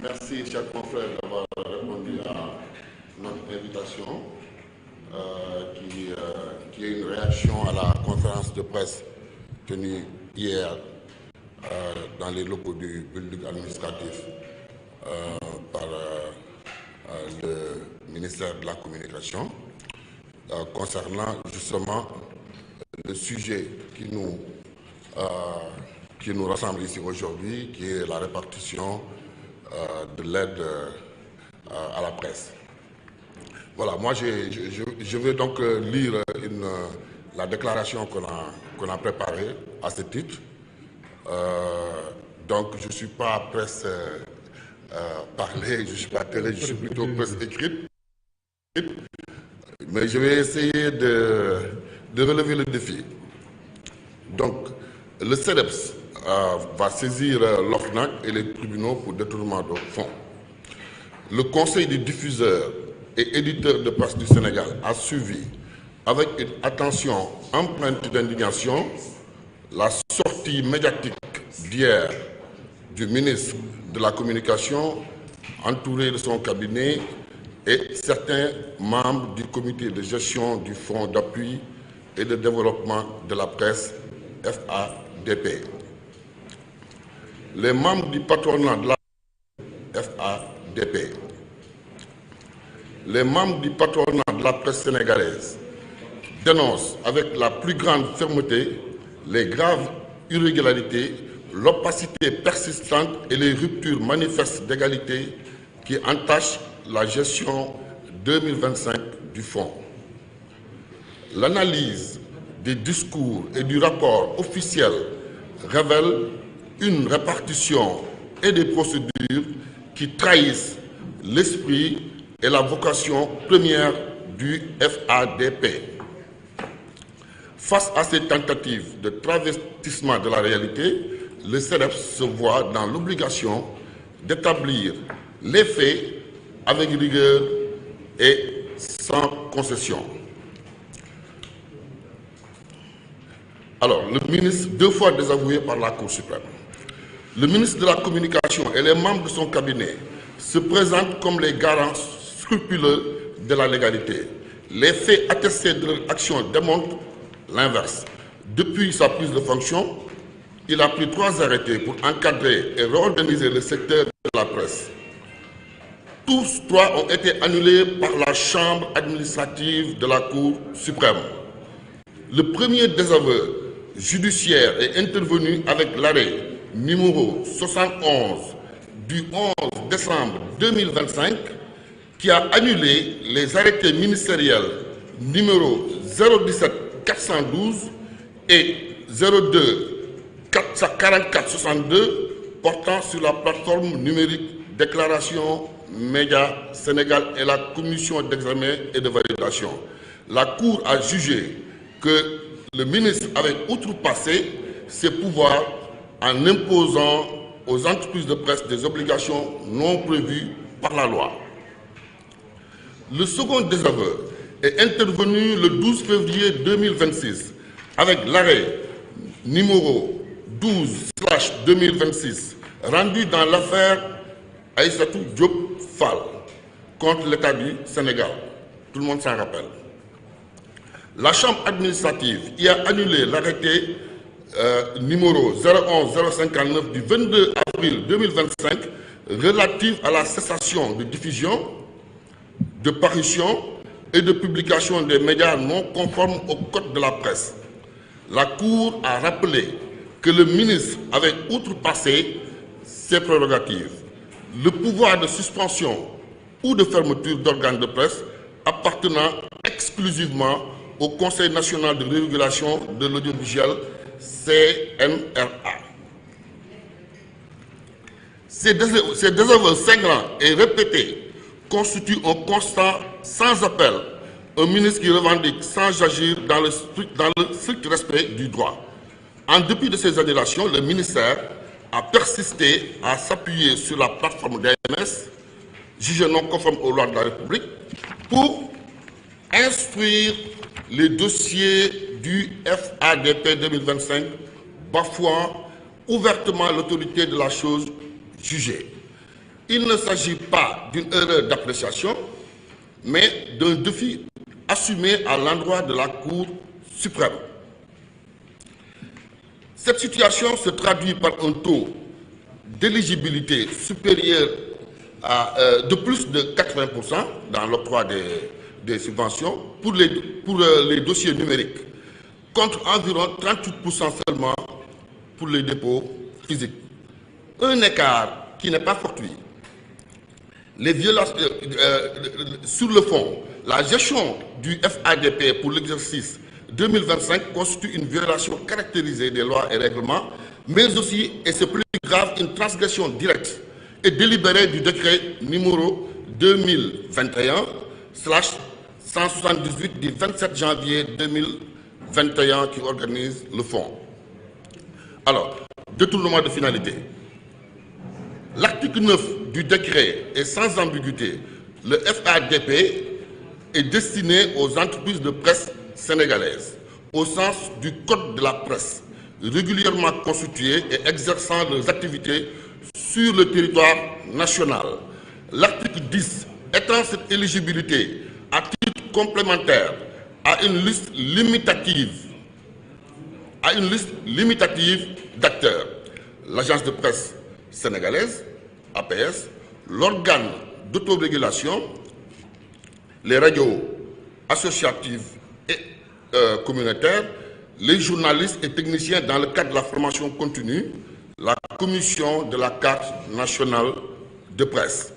Merci, chers confrères, d'avoir répondu à notre invitation, qui est une réaction à la conférence de presse tenue hier dans les locaux du building administratif par le ministère de la Communication, concernant justement le sujet qui nous rassemble ici aujourd'hui, qui est la répartition de l'aide à la presse. Voilà, moi je vais donc lire la déclaration qu'on a préparée à ce titre. Donc je ne suis pas presse parlée, je ne suis pas télé, je suis plutôt presse écrite. Mais je vais essayer de relever le défi. Donc, le CEDEPS va saisir l'OFNAC et les tribunaux pour détournement de fonds. Le Conseil des diffuseurs et éditeurs de presse du Sénégal a suivi avec une attention empreinte d'indignation la sortie médiatique d'hier du ministre de la Communication, entouré de son cabinet et certains membres du comité de gestion du Fonds d'appui et de développement de la presse, FADP. Les membres du patronat de la FADP, les membres du patronat de la presse sénégalaise dénoncent avec la plus grande fermeté les graves irrégularités, l'opacité persistante et les ruptures manifestes d'égalité qui entachent la gestion 2025 du Fonds. L'analyse des discours et du rapport officiel révèle une répartition et des procédures qui trahissent l'esprit et la vocation première du FADP. Face à ces tentatives de travestissement de la réalité, le CEDEPS se voit dans l'obligation d'établir les faits avec rigueur et sans concession. Alors, le ministre, deux fois désavoué par la Cour suprême, le ministre de la Communication et les membres de son cabinet se présentent comme les garants scrupuleux de la légalité. Les faits attestés de leur action démontrent l'inverse. Depuis sa prise de fonction, il a pris 3 arrêtés pour encadrer et réorganiser le secteur de la presse. Tous 3 ont été annulés par la Chambre administrative de la Cour suprême. Le premier désaveu judiciaire est intervenu avec l'arrêt numéro 71 du 11 décembre 2025 qui a annulé les arrêtés ministériels numéro 017 412 et 02 44 62 portant sur la plateforme numérique Déclaration Média Sénégal et la commission d'examen et de validation. La Cour a jugé que le ministre avait outrepassé ses pouvoirs en imposant aux entreprises de presse des obligations non prévues par la loi. Le second désaveu est intervenu le 12 février 2026 avec l'arrêt numéro 12/2026 rendu dans l'affaire Aïssatou Diop Fall contre l'État du Sénégal. Tout le monde s'en rappelle. La Chambre administrative y a annulé l'arrêté numéro 011-059 du 22 avril 2025 relatif à la cessation de diffusion, de parution et de publication des médias non conformes au Code de la presse. La Cour a rappelé que le ministre avait outrepassé ses prérogatives. Le pouvoir de suspension ou de fermeture d'organes de presse appartenant exclusivement au Conseil national de régulation de l'audiovisuel, CNRA. Ces désaveux cinglants et répétés constituent un constat sans appel. Un ministre qui revendique sans agir dans le strict respect du droit. En dépit de ces annulations, le ministère a persisté à s'appuyer sur la plateforme DMS, jugée non conforme aux lois de la République, pour instruire les dossiers du FADP 2025, bafouant ouvertement l'autorité de la chose jugé. Il ne s'agit pas d'une erreur d'appréciation, mais d'un défi assumé à l'endroit de la Cour suprême. Cette situation se traduit par un taux d'éligibilité supérieur de plus de 80% dans l'octroi des subventions pour les dossiers numériques, contre environ 38% seulement pour les dépôts physiques. Un écart qui n'est pas fortuit. Les violations, sur le fond, la gestion du FADP pour l'exercice 2025 constitue une violation caractérisée des lois et règlements, mais aussi, et c'est plus grave, une transgression directe et délibérée du décret numéro 2021/178 du 27 janvier 2021 qui organise le fonds. Alors, détournement de finalité. L'article 9 du décret est sans ambiguïté. Le FADP est destiné aux entreprises de presse sénégalaises, au sens du Code de la presse, régulièrement constituées et exerçant leurs activités sur le territoire national. L'article 10 étend cette éligibilité à titre complémentaire à une liste limitative d'acteurs. L'agence de presse sénégalaise, APS, l'organe d'autorégulation, les radios associatives et communautaires, les journalistes et techniciens dans le cadre de la formation continue, la commission de la carte nationale de presse.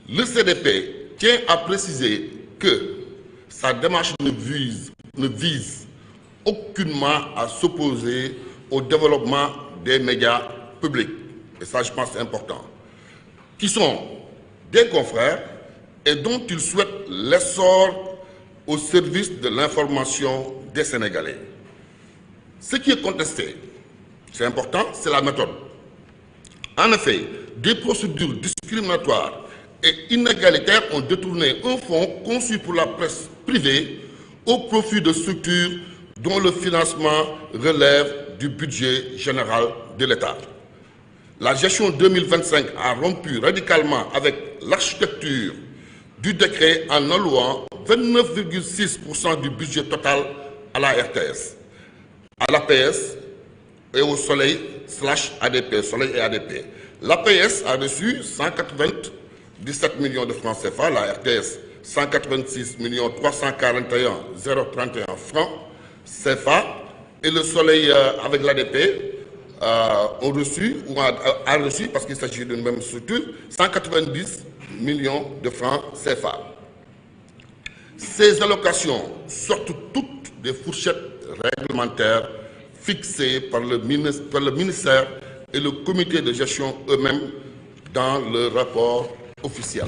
Le CDP tient à préciser que sa démarche ne vise aucunement à s'opposer au développement des médias publics, et ça je pense c'est important, qui sont des confrères et dont il souhaite l'essor au service de l'information des Sénégalais. Ce qui est contesté, c'est important, c'est la méthode. En effet, des procédures discriminatoires et inégalitaires ont détourné un fonds conçu pour la presse privée au profit de structures dont le financement relève du budget général de l'État. La gestion 2025 a rompu radicalement avec l'architecture du décret en allouant 29,6% du budget total à la RTS, à l'APS et au Soleil/ADP, Soleil et ADP. L'APS a reçu 197 millions de francs CFA, la RTS 186 341 031 francs CFA et le Soleil avec l'ADP ont reçu, ou a reçu, parce qu'il s'agit d'une même structure, 190 millions de francs CFA. Ces allocations sortent toutes des fourchettes réglementaires fixées par le ministère et le comité de gestion eux-mêmes dans le rapport officiel.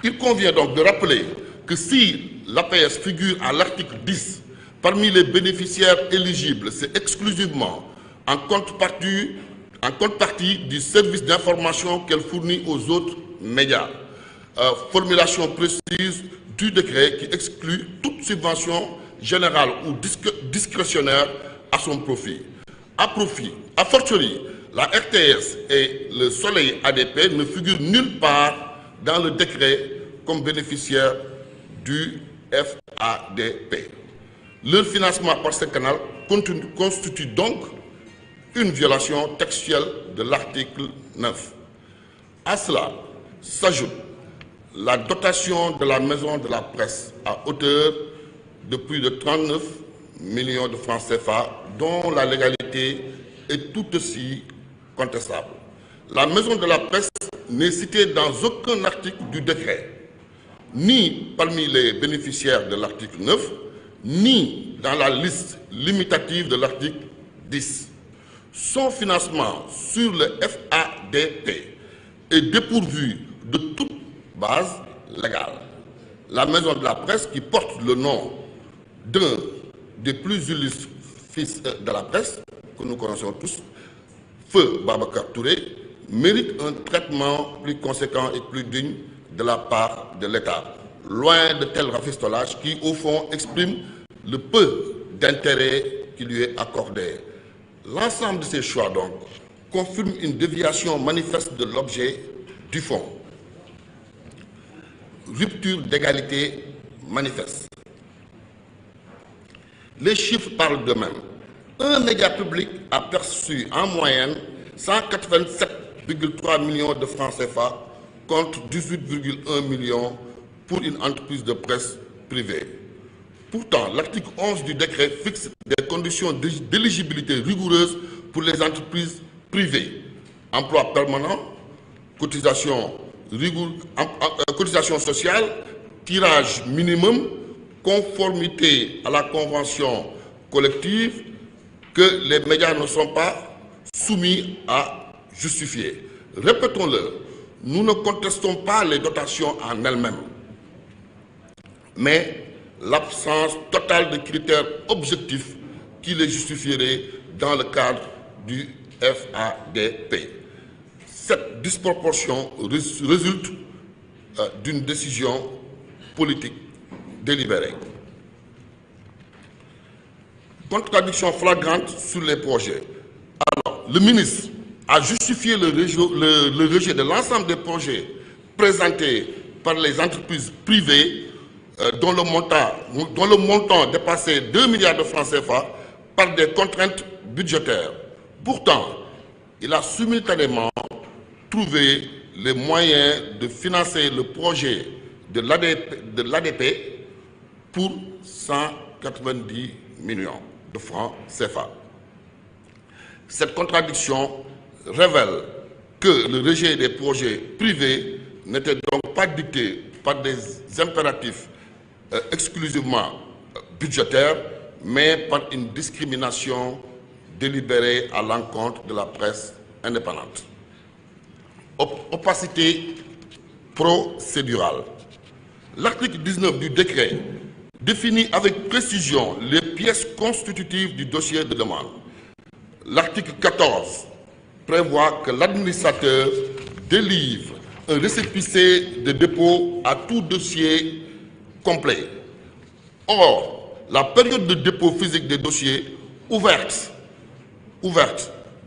Il convient donc de rappeler que si l'APS figure à l'article 10 parmi les bénéficiaires éligibles, c'est exclusivement en contrepartie du service d'information qu'elle fournit aux autres médias. Formulation précise du décret qui exclut toute subvention générale ou discrétionnaire à son profit. A fortiori, la RTS et le Soleil ADP ne figurent nulle part dans le décret comme bénéficiaires du FADP. Leur financement par ce canal constitue donc une violation textuelle de l'article 9. À cela s'ajoute la dotation de la Maison de la Presse à hauteur de plus de 39 millions de francs CFA, dont la légalité est tout aussi contestable. La Maison de la Presse n'est citée dans aucun article du décret, ni parmi les bénéficiaires de l'article 9, ni dans la liste limitative de l'article 10. Son financement sur le FADP est dépourvu de toute base légale. La Maison de la Presse, qui porte le nom d'un des plus illustres fils de la presse, que nous connaissons tous, Feu Babacar Touré, mérite un traitement plus conséquent et plus digne de la part de l'État, loin de tel rafistolage qui, au fond, exprime le peu d'intérêt qui lui est accordé. L'ensemble de ces choix, donc, confirme une déviation manifeste de l'objet du fonds. Rupture d'égalité manifeste. Les chiffres parlent d'eux-mêmes. Un média public a perçu en moyenne 187,3 millions de francs CFA contre 18,1 millions pour une entreprise de presse privée. Pourtant, l'article 11 du décret fixe des conditions d'éligibilité rigoureuses pour les entreprises privées. Emploi permanent, cotisation sociale, tirage minimum, conformité à la convention collective que les médias ne sont pas soumis à justifier. Répétons-le, nous ne contestons pas les dotations en elles-mêmes, mais l'absence totale de critères objectifs qui les justifieraient dans le cadre du FADP. Cette disproportion résulte d'une décision politique délibérée. Contradiction flagrante sur les projets. Alors, le ministre a justifié le rejet de l'ensemble des projets présentés par les entreprises privées dont le montant dépassait 2 milliards de francs CFA par des contraintes budgétaires. Pourtant, il a simultanément trouvé les moyens de financer le projet de l'ADP pour 190 millions de francs CFA. Cette contradiction révèle que le rejet des projets privés n'était donc pas dicté par des impératifs exclusivement budgétaires, mais par une discrimination délibérée à l'encontre de la presse indépendante. Opacité procédurale. L'article 19 du décret définit avec précision les pièces constitutives du dossier de demande. L'article 14 prévoit que l'administrateur délivre un récépissé de dépôt à tout dossier complet. Or, la période de dépôt physique des dossiers ouverte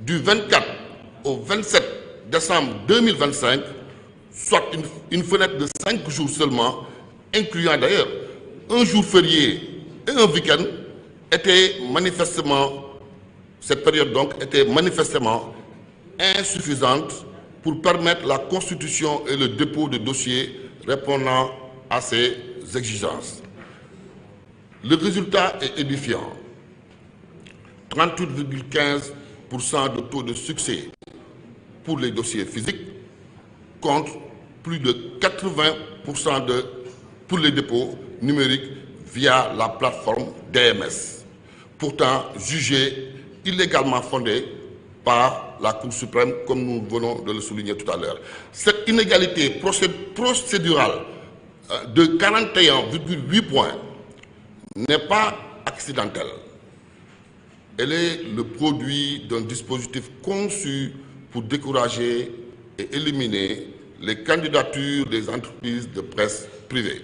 du 24 au 27 décembre 2025, soit une fenêtre de 5 jours seulement, incluant d'ailleurs un jour férié et un week-end, cette période donc était manifestement insuffisante pour permettre la constitution et le dépôt de dossiers répondant à ces exigences. Le résultat est édifiant. 38,15% de taux de succès pour les dossiers physiques contre plus de 80% pour les dépôts numériques via la plateforme DMS, pourtant jugé illégalement fondé par la Cour suprême, comme nous venons de le souligner tout à l'heure. Cette inégalité procédurale de 41,8 points n'est pas accidentelle. Elle est le produit d'un dispositif conçu pour décourager et éliminer les candidatures des entreprises de presse privées.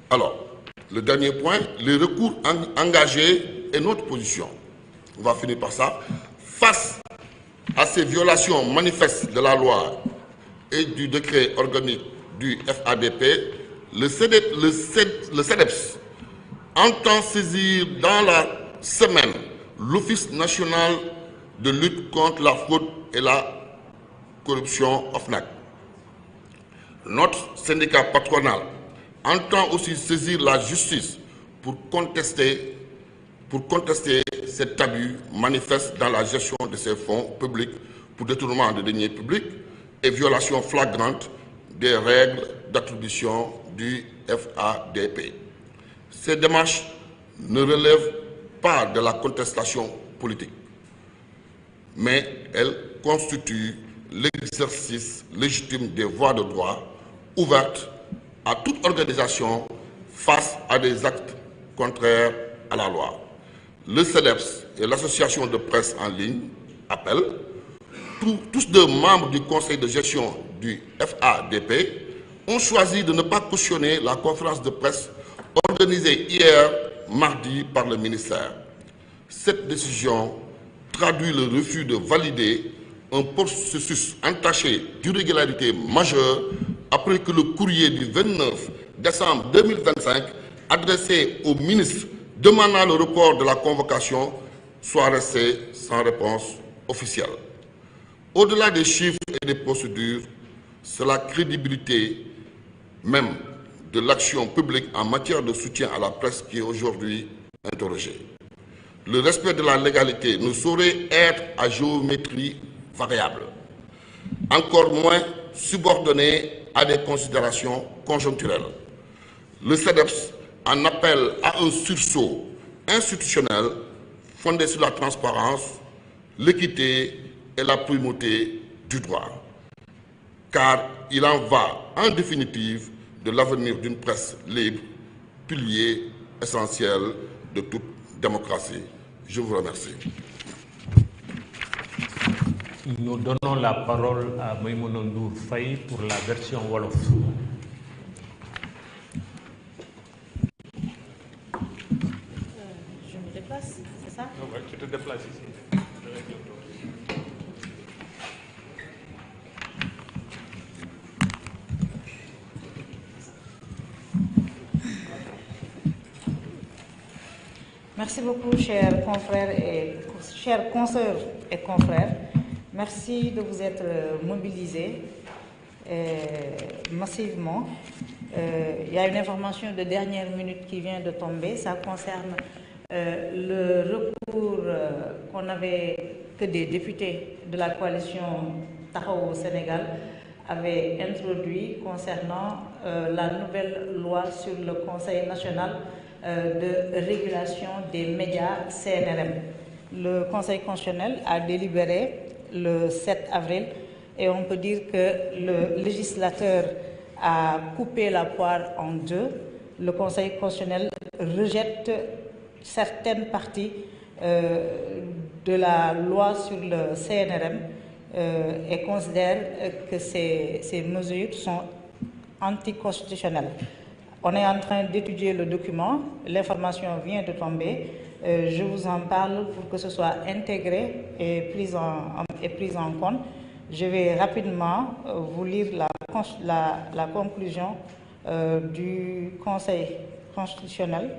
Alors, le dernier point, les recours engagés et notre position. On va finir par ça. Face à ces violations manifestes de la loi et du décret organique du FADP, le CEDEPS entend saisir dans la semaine l'Office national de lutte contre la fraude et la corruption OFNAC. Notre syndicat patronal entend aussi saisir la justice pour contester cet abus manifeste dans la gestion de ces fonds publics pour détournement de deniers publics et violation flagrante des règles d'attribution du FADP. Ces démarches ne relèvent pas de la contestation politique, mais elles constituent l'exercice légitime des voies de droit ouvertes à toute organisation face à des actes contraires à la loi. Le CEDEPS et l'association de presse en ligne appellent tous deux membres du conseil de gestion du FADP ont choisi de ne pas cautionner la conférence de presse organisée hier mardi par le ministère. Cette décision traduit le refus de valider un processus entaché d'irrégularité majeure après que le courrier du 29 décembre 2025 adressé au ministre demandant le report de la convocation soit resté sans réponse officielle. Au-delà des chiffres et des procédures, c'est la crédibilité même de l'action publique en matière de soutien à la presse qui est aujourd'hui interrogée. Le respect de la légalité ne saurait être à géométrie variable, encore moins subordonné à des considérations conjoncturelles. Le CEDEPS en appelle à un sursaut institutionnel fondé sur la transparence, l'équité et la primauté du droit, car il en va en définitive de l'avenir d'une presse libre, pilier essentiel de toute démocratie. Je vous remercie. Nous donnons la parole à Maïmouna Ndour Faye pour la version Wolof. Je me déplace, c'est ça? Oui, tu te déplaces ici. Merci beaucoup, chers confrères et chères consoeurs et confrères. Merci de vous être mobilisés massivement. Il y a une information de dernière minute qui vient de tomber. Ça concerne le recours qu'on avait, que des députés de la coalition Taxawu au Sénégal avaient introduit concernant la nouvelle loi sur le Conseil national de régulation des médias CNRM. Le Conseil constitutionnel a délibéré le 7 avril et on peut dire que le législateur a coupé la poire en deux. Le Conseil constitutionnel rejette certaines parties de la loi sur le CNRM et considère que ces mesures sont anticonstitutionnelles. On est en train d'étudier le document, l'information vient de tomber. Je vous en parle pour que ce soit intégré et pris en compte. Je vais rapidement vous lire la conclusion du Conseil constitutionnel,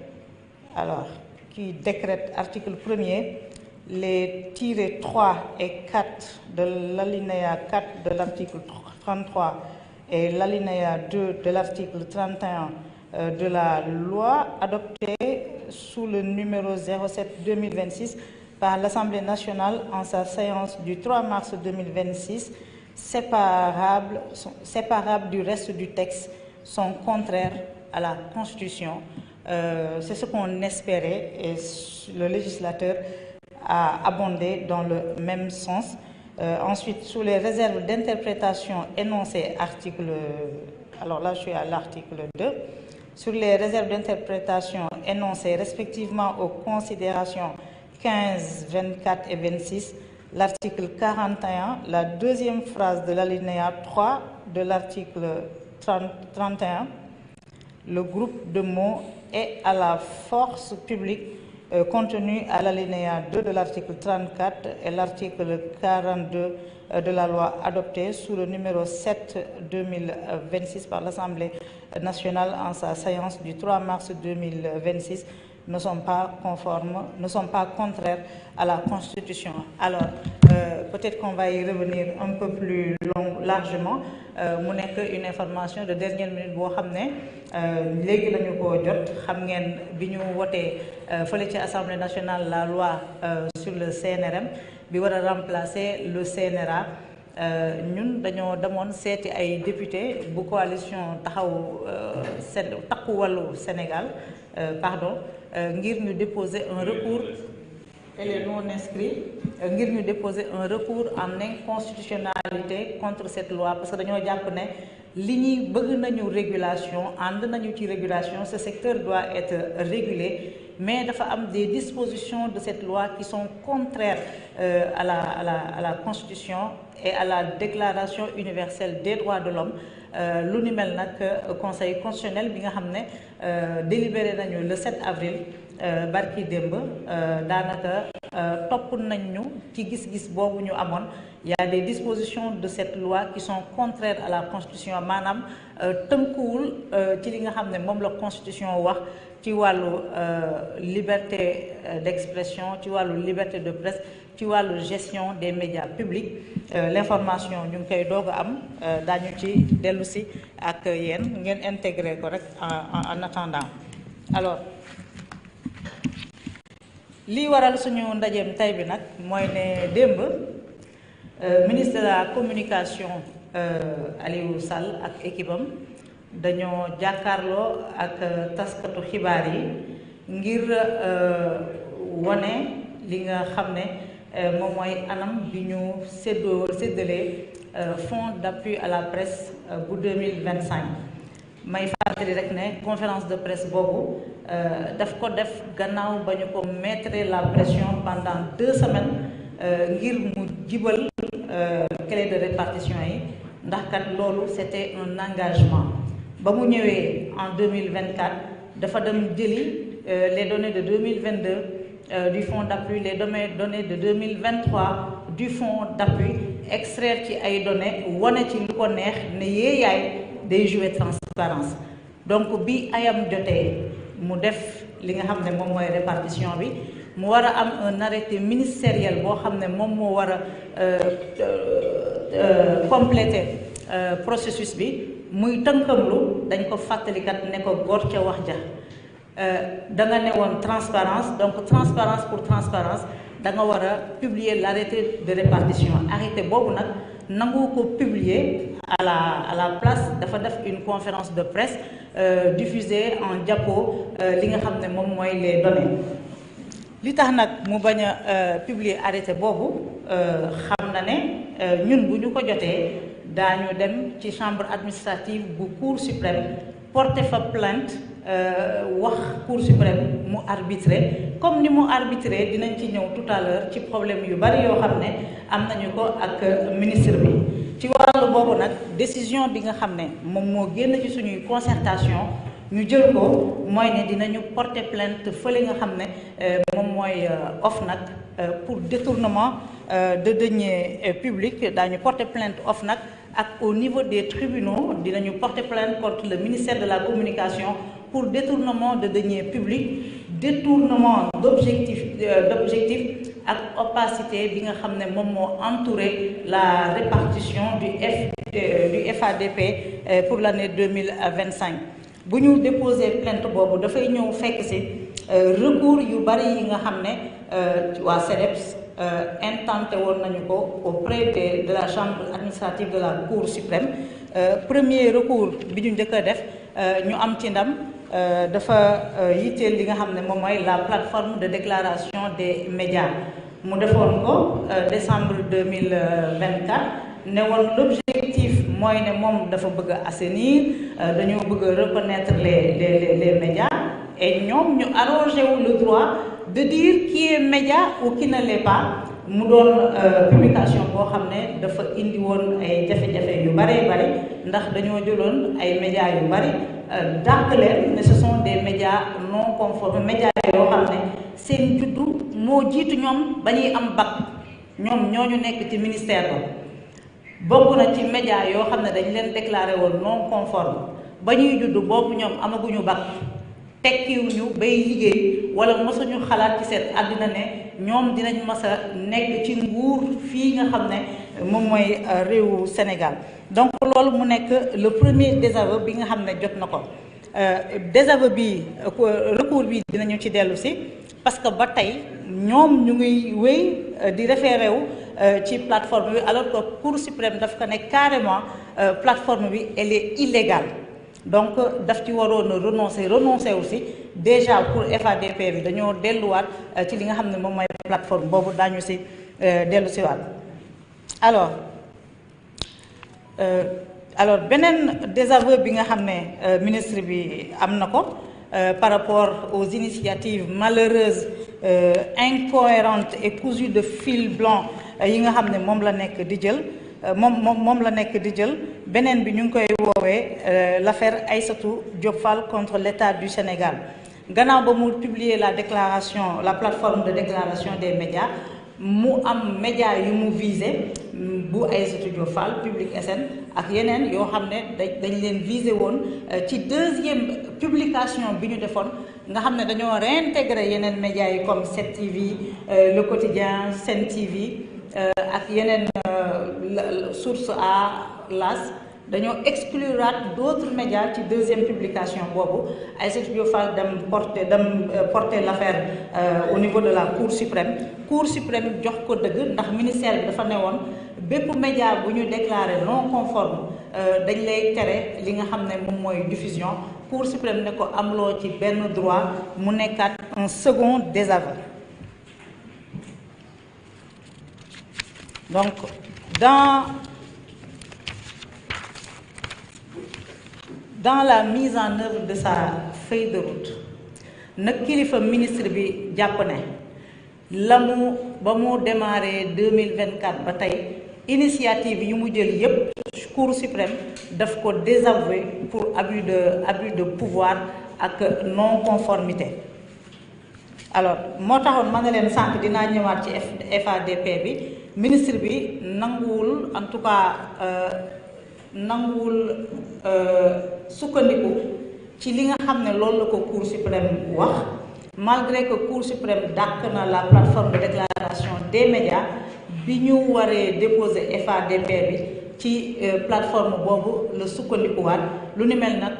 alors, qui décrète, article 1er, les tirés 3 et 4 de l'alinéa 4 de l'article 33 et l'alinéa 2 de l'article 31 de la loi adoptée sous le numéro 07-2026 par l'Assemblée nationale en sa séance du 3 mars 2026, séparables du reste du texte, sont contraires à la Constitution. C'est ce qu'on espérait et le législateur a abondé dans le même sens. Ensuite, sous les réserves d'interprétation énoncées, alors là je suis à l'article 2, sur les réserves d'interprétation énoncées respectivement aux considérations 15, 24 et 26, l'article 41, la deuxième phrase de l'alinéa 3 de l'article 31, le groupe de mots est à la force publique contenu à l'alinéa 2 de l'article 34 et l'article 42 de la loi adoptée sous le numéro 7-2026 par l'Assemblée nationale en sa séance du 3 mars 2026 ne sont pas conformes, ne sont pas contraires à la Constitution. Alors, peut-être qu'on va y revenir un peu plus largement. Mu nekk une information de dernière minute boo xam ne léegi lañu ko jot xam ngeen bi ñu wotee fële ci Assemblée nationale la loi sur le CNRM bi war a remplacer le CNRA. Ñun dañoo demoon seeti ay député bu coalition Takku Wallu Sénégal ngir ñu déposer un recours et les non inscrits ngir ñu déposer un recours en inconstitutionnalité contre cette loi parce que dañoo jàpp ne li ñuy bëgg nañu régulation ànd nañu ci régulation, ce secteur doit être régulé, mais dafa am des dispositions de cette loi qui sont contraires à la Constitution et à la Déclaration universelle des droits de l'homme. Lu ni mel nag Conseil constitutionnel bi nga xam ne délibéré nañu le 7 avril barki démb daanaka topp nañ ñu ci gis-gis boobu ñu amoon. Il y a des dispositions de cette loi qui sont contraires à la Constitution maanaam tënkuwul ci li nga xam ne moom la Constitution wax ci wàllu liberté d'expression, ci wàllu liberté de presse, ci wàllu gestion des médias publics. L'information ñu ngi koy doog a am daañu ci dellu si ak yéen ngeen intégré ko rek en attendant. Alors lii waral suñu ndajeem tey bi nag mooy ne démb ministre de la communication Aliou Sall ak équipe am dañoo jàkkaarloo ak taskatu xibaar yi ngir wone li nga xam ne moom mooy anam bi ñu séddalee fonds d'appui à la presse bu 2025. may fàttali rek ne conférence de presse boobu daf ko def gannaaw ba ñu ko mettre la pression pendant 2 semaines ngir mu jibal clé de répartition yi ndax kat loolu c'était un engagement. ba mu ñëwee en 2024 dafa dem jëli les données de 2022 du fonds d'appui, les données de 2023 du fonds d'appui, extraire ci ay données wane ci lu ko neex ne yéeyaay day jouer transparence. Donc bi ayam jotee mu def li nga xam ne moom mooy répartition bi mu war a am un arrêté ministériel boo xam ne moom moo war a compléter processus bi muy tënkamlu dañ ko fàttalikat ne ko góor ca wax ja da nga ne woon transparence, donc transparence pour transparence da nga war a publier l'arrêté de répartition. Arrêté boobu nag nangu ko publier à la place dafa def une conférence de presse diffusée en diapo li nga xam ne moom mooy les données. li tax nag mu bañ a publier arrêté boobu xam na ne ñun bu ñu ko jotee daañu dem ci chambre administrative bu Cour suprême porter fa plainte wax Cour suprême mu arbitrer comme ni mu arbitrer dinañ ci ñëw tout à l'heure ci problème yu bari yoo xam ne am nañu ko ak ministre bi. ci wàllu boobu nag décision bi nga xam ne moom moo génn ci suñuy concertation ñu jël ko mooy ne dinañu porter plainte fële nga xam ne moom mooy OFNAC pour détournement de deniers publics. Daañu porter plainte OFNAC ak au niveau des tribunaux dinañu porter plainte contre le ministère de la communication pour détournement de deniers publics, détournement d'objectifs ak opacité bi nga xam ne moom moo entouré la répartition du FADP pour l'année 2025. bu ñu déposer plainte boobu dafay ñëw fekk ci recours yu bari yi nga xam ne waa CDEPS intenté woon nañu ko auprès de la chambre administrative de la Cour suprême. Premier recours bi ñu njëkk a def ñu am ci ndam dafa yitteel li nga xam ne moom mooy la plateforme de déclaration des médias mu defoon ko décembre 2024 ne woon l'objectif mooy ne moom dafa bëgg a assainir dañoo bëgg a reconnaître les médias et ñoom ñu arrogé wu le droit de dire qui est média ou qui ne l'est pas. mu doon publication boo xam ne dafa indi woon ay jafe-jafe yu bari ndax dañoo jëloon ay médias yu bari dàq leen ne ce sont des médias non conformes, médias yoo xam ne seen juddu moo jiitu ñoom ba ñuy am bac ñoom ñooñu nekk ci ministère ba. bokk na ci médias yoo xam ne dañ leen déclaré woon non conforme ba ñuy judd boobu ñoom amaguñu bac tekkiwuñu bay liggéey wala mësuñu xalaat ci seen àddina ne ñoom dinañ mës a nekk ci nguur fii nga xam ne moom mooy réewu Sénégal. Donc loolu mu nekk le premier désaveu bi nga xam ne jot na ko. Désaveu bi recours bi dinañu ci dellu si parce que ba tey ñoom ñu ngi wéy di référé wu ci plateforme bi alors que Cour suprême daf ko ne carrément plateforme bi elle est illégale. Donc daf ci waroon a renoncer aussi déjà pour FADP bi dañoo delluwaat ci li nga xam ne moom mooy plateforme boobu daañu si dellu si waat. Alors alors beneen désaveu bi nga xam ne ministre bi am na ko par rapport aux initiatives malheureuses incohérentes et cousues de fil blanc yi nga xam ne moom la nekk di jël moom la nekk di jël beneen bi ñu ngi koy woowee l'affaire Aïssatou Diop Fall contre l'État du Sénégal gannaaw ba mu publier la plateforme de déclaration des médias mu am média yu mu visé bu Aïssatou Diop Fall Public SN ak yeneen yoo xam ne dañ leen visé woon ci deuxième publication bi ñu defoon nga xam ne dañoo réintégré yeneen médias yi comme 7TV Le Quotidien Sen TV ak yeneen Source A L'As dañoo excluraat d'autres médias ci deuxième publication boobu Aïssatou Diop Fall dem porter l'affaire au niveau de la Cour suprême jox ko dëgg ndax ministère bi dafa newoon bépp média bu ñu déclaré non conforme dañ lay tere li nga xam ne moom mooy diffusion Cour suprême ne ko amloo ci benn droit mu nekkaat un second désaveu. Donc dans la mise en œuvre de sa feuille de route nag kilifa ministre bi jàpp ne ba mu démarré 2024 ba tey initiative yi mu jël yépp Cour suprême daf ko désavouer pour abus de pouvoir ak non conformité. Alors moo taxoon ma ne leen sànq dinaa ñëwaat ci FADP bi ministre bi nanguwul en tout cas nanguwul sukkandiku ci li nga xam ne loolu la ko Cour suprême wax malgré que Cour suprême dàq na la plateforme de déclaration des médias bi ñu waree déposer FADP bi ci plateforme boobu la sukkandikuwaat lu ni mel nag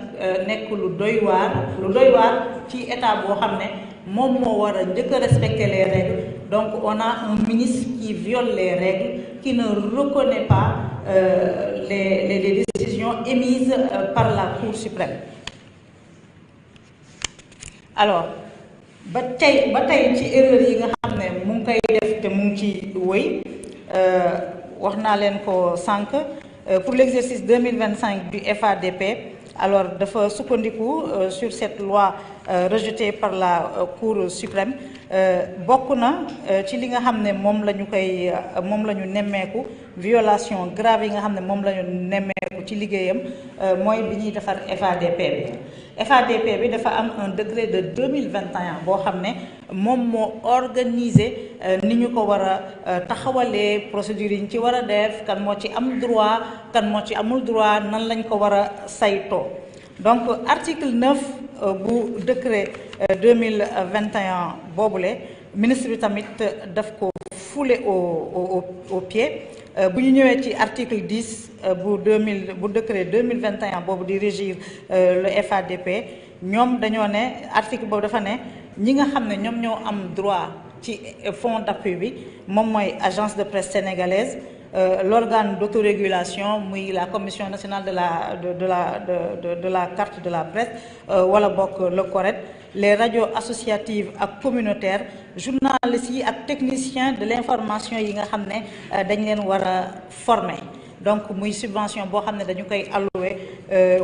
nekk lu doy waar ci état boo xam ne moom moo war a njëkk a respecter les règles donc on a un ministre qui viole les règles qui ne reconnaît pas les décisions émises par la Cour suprême. Alors ba tey ci erreur yi nga xam ne mu ngi koy def te mu ngi ci wëy wax naa leen ko sànq pour l'exercice 2025 du FADP alors dafa sukkandiku sur cette loi rejetée par la Cour suprême bokk na ci li nga xam ne moom la ñu nemmeeku violation grave yi nga xam ne moom la ñu nemmeeku ci liggéeyam mooy bi ñuy defar FADP bi dafa am un décret de 2021 boo xam ne moom moo organisé ni ñu ko war a taxawalee procédures yi ñu ci war a def kan moo ci am droit kan moo ci amul droit nan lañ ko war a saytoo donc article 9 bu décret 2021 boobule ministre bi tamit daf ko foulé au pied bu ñu ñëwee ci article 10 bu décret 2021 boobu di régir le FADP ñoom dañoo ne article boobu dafa ne ñi nga xam ne ñoom ñoo am droit ci fonds d'appui bi moom mooy agence de presse sénégalaise l'organe d'autorégulation muy la commission nationale de la carte de la presse wala bokk le CORED les radios associatives ak communautaires journalistes yi ak techniciens de l'information yi nga xam ne dañ leen war a former donc muy subvention boo xam ne dañu koy allouer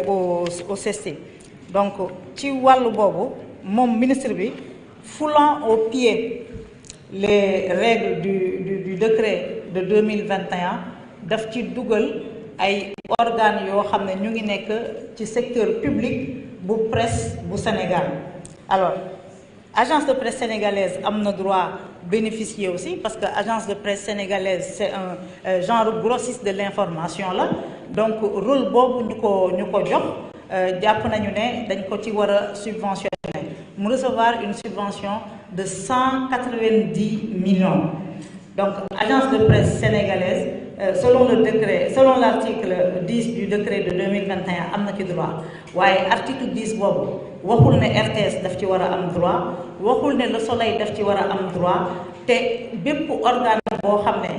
au CESTI donc ci wàllu boobu moom ministre bi foulant au pied les règles du décret de 2021 daf ci dugal ay organes yoo xam ne ñu ngi nekk ci secteur public bu presse bu Sénégal alors agence de presse sénégalaise am na droit bénéficier aussi parce que agence de presse sénégalaise c'est un genre grossiste de l'information la donc rôle boobu ñu ko jox jàpp nañu ne dañ ko ci war a subventionner mu recevoir une subvention de 190 millions donc agence de presse sénégalaise selon l'article 10 du décret de 2021 am na ci droit waaye article 10 boobu waxul ne RTS daf ci war a am droit waxul ne Le Soleil daf ci war a am droit te bépp organe boo xam ne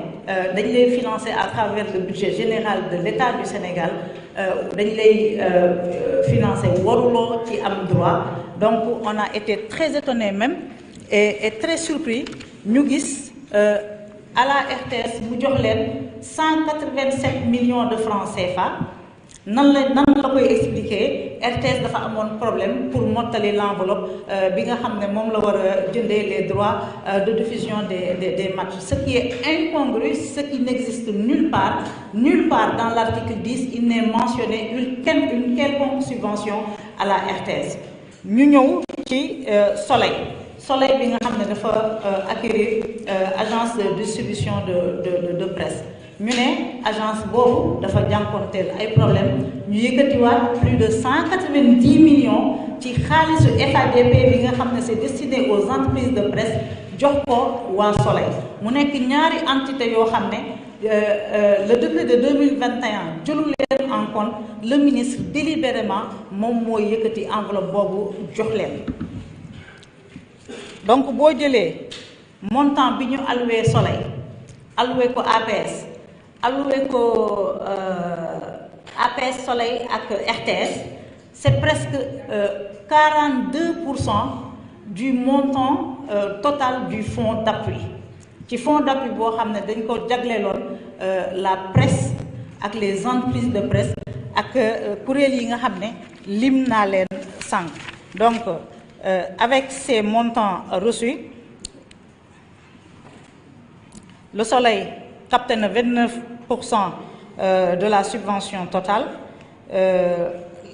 dañ lay financer à travers le budget général de l'État du Sénégal dañ lay financer waruloo ci am droit donc on a été très étonnés même et très surpris ñu gis à la RTS mu jox leen 187 millions de francs CFA nan la koy expliquer RTS dafa amoon problème pour mottali l'enveloppe bi nga xam ne moom la war a jëndee les droits de diffusion des matchs, ce qui est incongru, ce qui n'existe nulle part dans l'article 10 il n'est mentionné une quelconque subvention à la RTS. ñu ñëw ci Soleil bi nga xam ne dafa acquérir agence de distribution de presse. ñu ne agence boobu dafa jànkonteel ay problème ñu yëkkatiwaat plus de 190 millions ci xaalisu FADP bi nga xam ne c'est destiné aux entreprises de presse jox ko waa Soleil mu nekk ñaari entité yoo xam ne le décret de 2021 jëlu leen en compte le ministre délibérément moom mooy yëkkati enveloppe boobu jox leen. donc boo jëlee montant bi ñu alloué Soleil alloué ko APS alloué ko APS Soleil ak RTS c'est presque 42% du montant total du fonds d'appui ci fonds d'appui boo xam ne dañ ko jagleeloon la presse ak les entreprises de presse ak kuréel yi nga xam ne lim naa leen sànq. Donc avec ces montants reçus, le Soleil capte 29% de la subvention totale,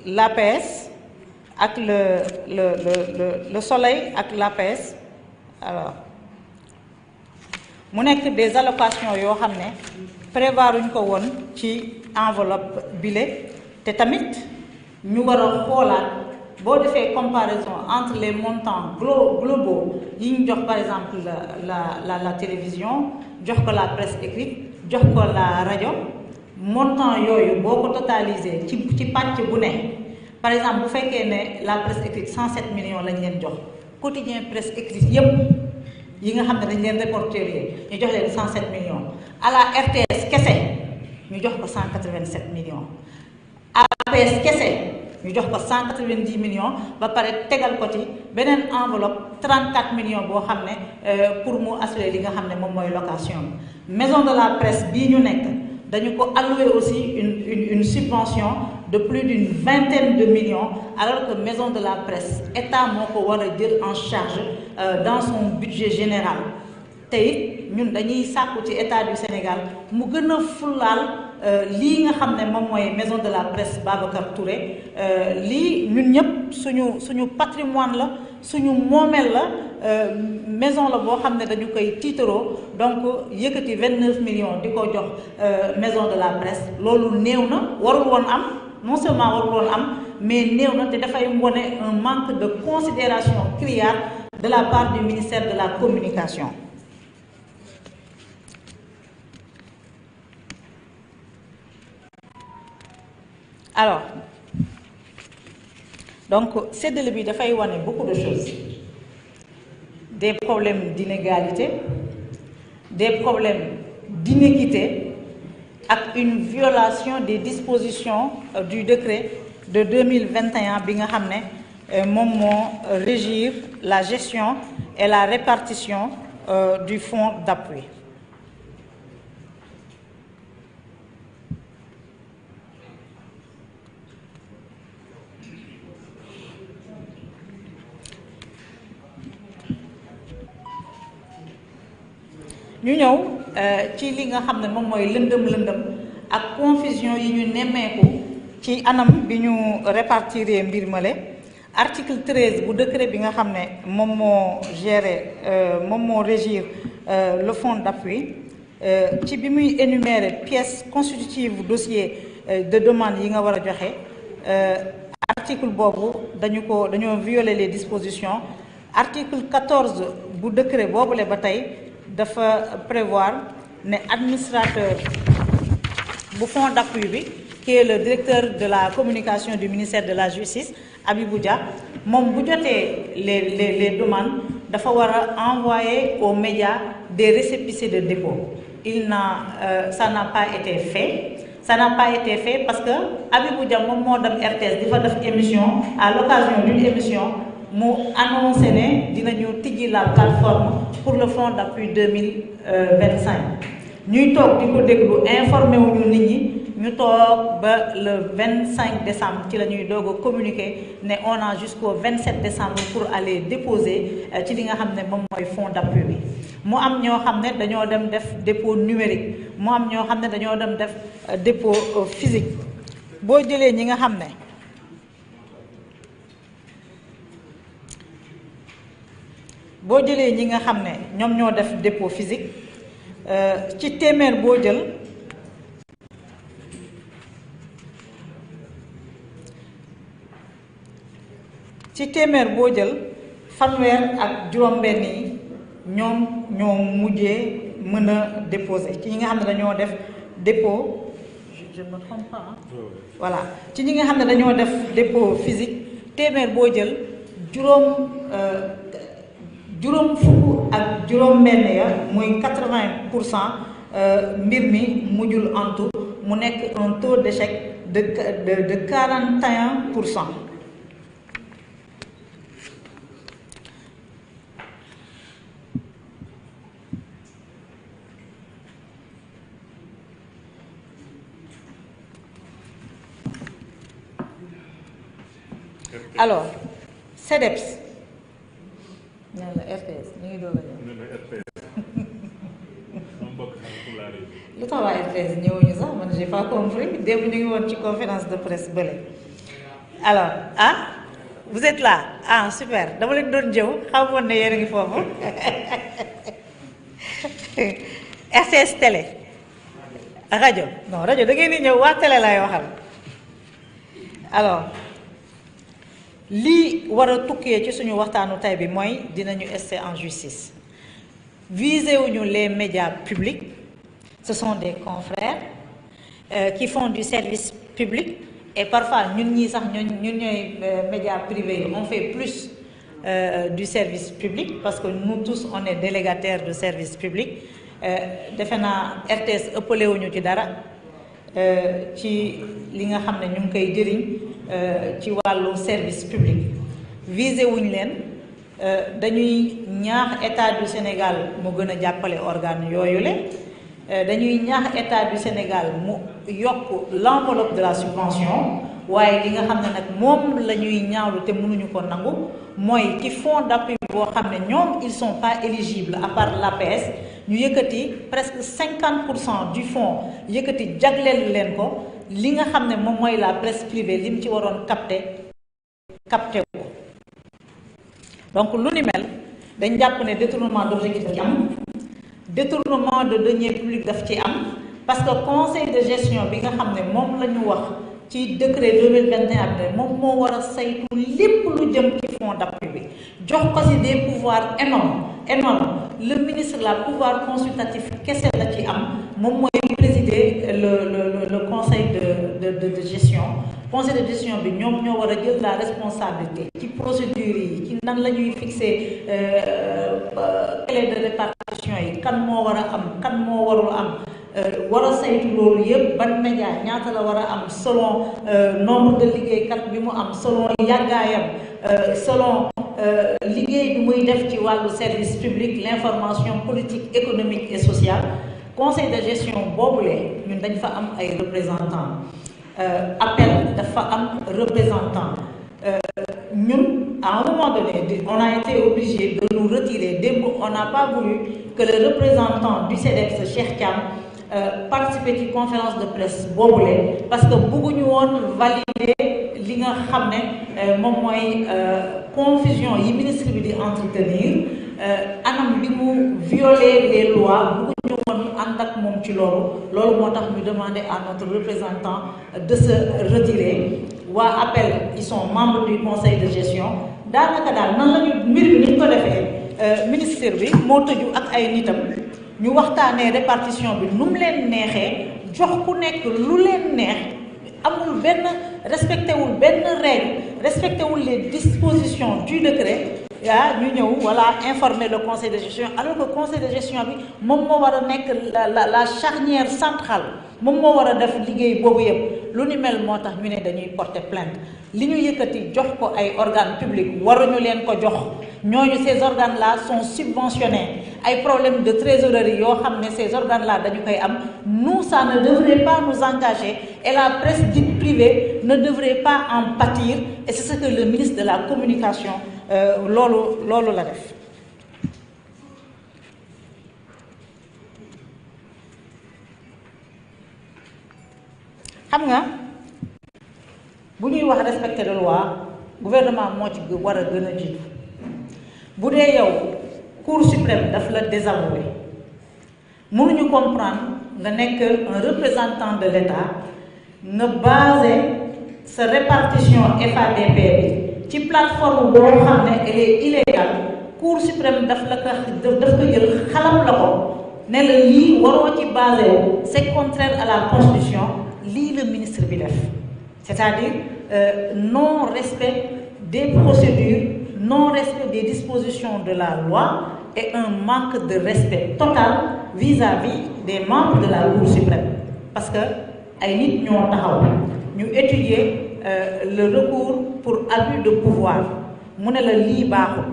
l'APS ak le Soleil ak l'APS alors mu nekk des allocations yoo xam ne prévoiruñ ko woon ci enveloppe bile te tamit ñu war a xoolaat boo defee comparaison entre les montants globaux yi ñu jox par exemple la télévision jox ko la presse écrite jox ko la rajo montant yooyu boo ko totalisé ci pàcc bu ne par exemple bu fekkee ne la presse écrite 107 millions lañ leen jox quotidien presse écrite yépp yi nga xam ne dañ leen répertorier ñu jox leen 107 millions à la RTS kese ñu jox ko 187 millions APS kese ñu jox ko 190 millions ba pare tegal ko ci beneen enveloppe 34 millions boo xam ne pour mu assurer li nga xam ne moom mooy location maison de la presse bii ñu nekk dañu ko allouer aussi une subvention de plus d'une vingtaine de millions alors que maison de la presse état moo ko war a jël en charge dans son budget général te it ñun dañuy sàkku ci état du Sénégal mu gën a fullaal lii nga xam ne moom mooy maison de la presse Babacar Touré lii ñun ñëpp suñu patrimoine la suñu moomeel la maison la boo xam ne dañu koy tiitaroo donc yëkkati 29 millions di ko jox maison de la presse loolu néew na warul woon am non seulement warul woon am mais néew na te dafay wone un manque de considération criard de la part du ministère de la communication. Alors donc séddale bi dafay wane beaucoup de choses, des problèmes d'inégalité, des problèmes d'inéquité ak une violation des dispositions du décret de 2021 bi nga xam ne moom moo régir la gestion et la répartition du fonds d'appui. ñu ñëw ci li nga xam ne moom mooy lëndëm ak confusion yi ñu nemmeeku ci anam bi ñu répartir mbir male article 13 bu décret bi nga xam ne moom moo gérer moom moo régir le fonds d'appui ci bi muy énumérer pièces constitutives dossier de demande yi nga war a joxe article boobu dañoo violer les dispositions. Article 14 bu décret boobule ba tey dafa prévoir ne administrateur bu fonds d'appui bi qui est le directeur de la communication du ministère de la justice Abibou Dia moom bu jotee les demandes dafa war a envoyer aux médias des récépissés de dépôt. Ça n'a pas été fait. Ça n'a pas été fait parce que Abibou Dia moom moo dem RTS di fa def émission à l'occasion d'une émission mu annoncé ne dinañu tijji la plateforme pour le fonds d'appui 2025 ñuy toog di ko déglu informé wuñu nit ñi ñu toog ba le 25 décembre ci la ñuy doog a communiquer ne on a jusqu'au 27 décembre pour aller déposer ci li nga xam ne moom mooy fonds d'appui bi mu am ñoo xam ne dañoo dem def dépôt numérique mu am ñoo xam ne dañoo dem def dépôt physique boo jëlee ñi nga xam ne ñoom ñoo def dépôt physique ci téeméer boo jël fanweer ak juróom-benn yi ñoom ñoo mujjee mën a déposer ci ñi nga xam ne dañoo def dépôt je me trompe pas voilà ci ñi nga xam ne dañoo def dépôt physique téeméer boo jël juróom fukk ak juróom-benn ya muy 80% mbir mi mujjul antu mu nekk un taux d'échec de 41%. Alors CDEPS ñaan la RTS ñu ngi doog a ñëw lu tax waa RTS ñëwuñu sax man j'ai pas compris démb ñu ngi woon ci conférence de presse bële alors vous êtes là super dama leen doon jëw xamoon ne yéen a ngi foofu RTS télé rajo non rajo da ngeen di ñëw waa télé laay waxal alors lii war a tukkee ci suñu waxtaanu tay bi mooy dinañu ester en justice visé wuñu les médias publics ce sont des confrères qui font du service public et parfois ñun ñii sax ñun ñooy médias privés on fait plus du service public parce que nous tous on est délégataires de service public defe naa RTS ëppale wuñu ci dara ci li nga xam ne ñu ngi koy jëriñ ci wàllu service public visé wuñ leen dañuy ñaax état du Sénégal mu gën a jàppale organe yooyu le dañuy ñaax état du Sénégal mu yokk l'enveloppe de la subvention waaye li nga xam ne nag moom la ñuy ñaawlu te mënuñu ko nangu mooy ci fonds d'appui boo xam ne ñoom ils sont pas éligibles à part l'APS ñu yëkkati presque 50% du fonds yëkkati jagleel leen ko li nga xam ne moom mooy la presse privée lim ci waroon capté ko donc lu ni mel dañ jàpp ne détournement d'objectif daf ci am détournement de deniers publics daf ci am parce que conseil de gestion bi nga xam ne moom la ñu wax ci décret 2021 bi moom moo war a saytu lépp lu jëm ci fonds d'appui bi jox ko ci des pouvoirs énormes le ministre la pouvoir consultatif kese la ci am moom mooy présider le conseil de gestion conseil de gestion bi ñoom ñoo war a jël la responsabilité ci procédures yi ci nan la ñuy fixer clé de répartition yi kan moo war a am kan moo warul am war a saytu loolu yëpp ban média ñaata la war a am selon nombre de liggéeykat bi mu am selon yàggaayam selon liggéey bi muy def ci wàllu service public l'information politique économique et sociale conseil de gestion boobule ñun dañ fa am ay représentants appel dafa am représentant ñun à un moment donné on a été obligé de nous retirer démb on n'a pas voulu que le représentant du CDEPS Cheikh Thiam participer ci conférence de presse boobule parce que bëgguñu woon valider li nga xam ne moom mooy confusion yi ministre bi di entretenir anam bi mu violer les lois bëgguñu woon ànd ak moom ci loolu moo tax ñu demander à notre représentant de se retirer waa appel ils sont membres du conseil de gestion daanaka daal nan la ñu mbir bi ni ñu ko defee ministère bi moo tëju ak ay nitam ñu waxtaanee répartition bi nu mu leen neexee jox ku nekk lu leen neex amul benn respecté wul benn règle respecté wul les dispositions du décret ñu ñëw voilà informer le conseil de gestion alors que conseil de gestion bi moom moo war a nekk la charnière centrale moom moo war a def liggéey boobu yëpp lu ni mel moo tax ñu ne dañuy porter plainte li ñu yëkkati jox ko ay organes publics waruñu leen ko jox ñooñu ces organes là sont subventionnés ay problème de trésorerie yoo xam ne ces organes là dañu koy am, nous ça ne devrait pas nous engager et la presse dite privée ne devrait pas en pâtir, et c'est ce que le ministre de la communication loolu la def. xam nga bu ñuy wax respecter la loi gouvernement moo ci war a gën a jiitu. bu dee yow Cour suprême daf la désavoué mënuñu comprendre nga nekk un représentant de l'État nga basé sa répartition FADP bi ci plateforme boo xam ne elle est illégale. Cour suprême daf ko jël xalam la ko ne la lii waroo ci basé wu, c'est contraire à la constitution. Lii le ministre bi def, c'est-à-dire non respect des procédures, non respect des dispositions de la loi et un manque de respect total vis-à-vis des membres de la Cour suprême. Parce que ay nit ñoo taxaw ñu étudier le recours pour abus de pouvoir mu ne la lii baaxul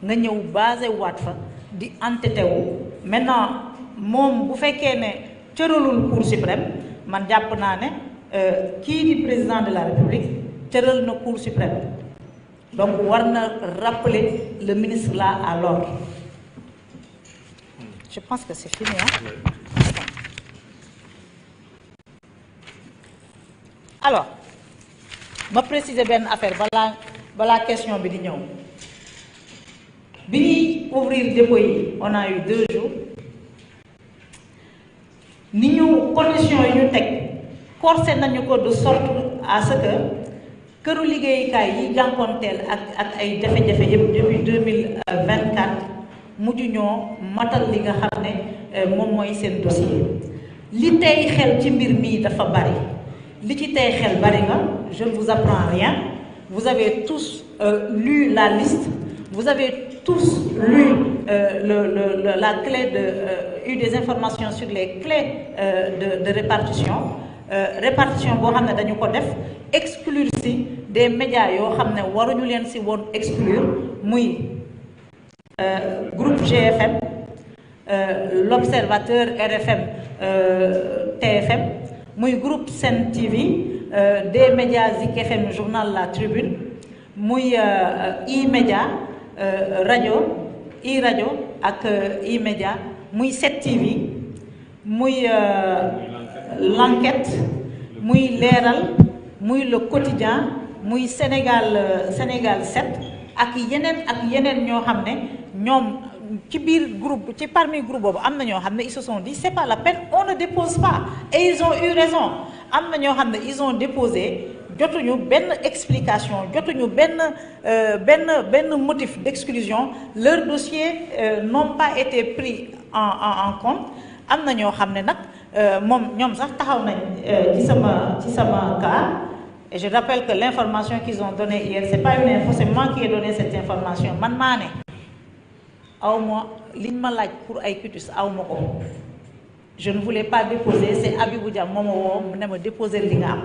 nga ñëw basé waat fa di entêté wu. Maintenant moom bu fekkee ne cëralul Cour suprême, man jàpp naa ne kii di président de la République cëral na Cour suprême, donc war na rappeler le ministre là à l'ordre. Je pense que c'est fini, hein? Alors ma préciser benn affaire balaa question bi di ñëw. Bi ñuy ouvrir dépôt yi on a eu 2 jours. Ni ñu conditions yi ñu teg corsé nañu ko de sorte à ce que këru liggéeyukaay yi jànkoonteel ak ay jafe-jafe yëpp depuis 2024 mujj ñoo matal li nga xam ne moom mooy seen dossier. li tey xel ci mbir mii dafa bari, li ci tey xel bari nga, je ne vous apprends rien. Vous avez tous lu la liste, vous avez tous lu la clé eu des informations sur les clés de répartition. Répartition boo xam ne dañu ko def exclure si des médias yoo xam ne waruñu leen si woon exclure, muy groupe GFM, l'Observateur, RFM, TFM, muy groupe Sen TV, des médias Zik FM, journal La Tribune, muy E-Média, rajo E-rajo ak E-Média, muy 7TV, muy l'enquête, muy Leeral, muy le quotidien, muy Sénégal 7 ak yeneen ñoo xam ne ñoom ci biir groupe ci parmi groupe boobu am na ñoo xam ne ils se sont dit c'est pas la peine, on ne dépose pas, et ils ont eu raison. Am na ñoo xam ne ils ont déposé, jotuñu benn explication, jotuñu benn motif d'exclusion, leur dossier n'ont pas été pris en compte. Am na ñoo xam ne nag ñoom sax taxaw nañ ci sama cas, et je rappelle que l'information qu'ils ont donnée hier, c'est pas une info, c'est moi qui ai donné cette information. Man maa ne aw ma liñ ma laaj pour ay cutis aw ma ko, je ne voulais pas déposer, c'est Abibou Dia moo ma woo mu ne ma déposer li nga am.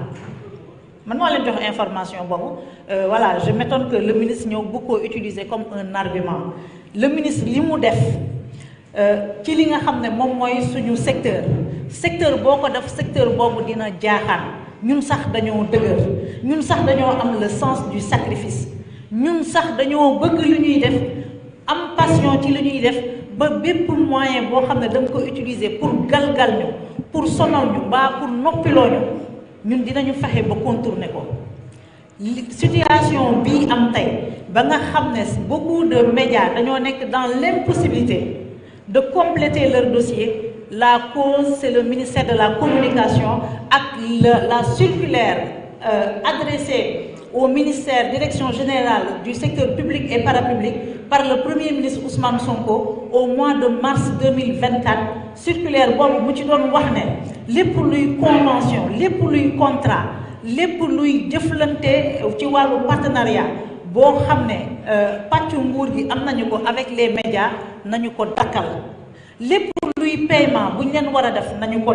Man moo leen jox information boobu. Voilà, je m'étonne que le ministre ñëw bu ko utiliser comme un argument. Le ministre li mu def ci li nga xam ne moom mooy suñu secteur boo ko def secteur boobu dina jaaxaan. Ñun sax dañoo dëgër, ñun sax dañoo am le sens du sacrifice, ñun sax dañoo bëgg lu ñuy def, am passion ci lu ñuy def, ba bépp moyen boo xam ne da nga ko utiliser pour galgal ñu, pour sonal ñu, ba pour noppiloo ñu, ñun dinañu fexe ba contourner ko. Situation bii am tey ba nga xam ne beaucoup de médias dañoo nekk dans l'impossibilité de compléter leur dossier. La cause, c'est le ministère de la Communication avec la circulaire adressée au ministère Direction générale du secteur public et parapublic par le Premier ministre Ousmane Sonko au mois de mars 2024. Circulaire boobu mu ci doon wax ne lépp luy convention, lépp luy contrat, lépp luy jëflante ci wàllu partenariat boo xam ne pàccu nguur gi am nañu ko avec les médias nañu ko dakkal. Lépp luy paiement bu ñu leen war a def nañu ko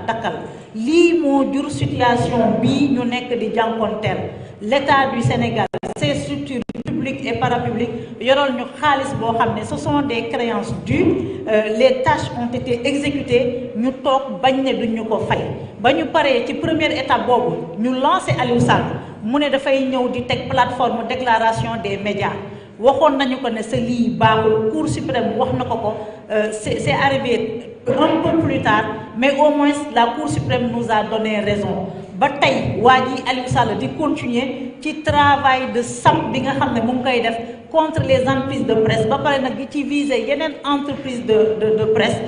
dakkal. Lii moo jur situation bii ñu nekk di jànkonteel. L'État du Sénégal, ses structures publiques et parapubliques yoral ñu xaalis boo xam ne ce sont des créances dues les tâches ont été exécutées ñu toog bañ ne duñ ñu ko fay ba ñu paree ci première étape boobu ñu lancé Aliou Sall mu ne dafay ñëw di teg plateforme déclaration des médias waxoon nañu ko ne sa lii baaxul Cour suprême wax na ko c'est arrivé un peu plus tard mais au moins la Cour suprême nous a donné raison ba tey waa ji Aliou Sall di continuer ci travail de sap bi nga xam ne mu ngi koy def contre les entreprises de presse ba pare nag di ci viser yeneen entreprise de presse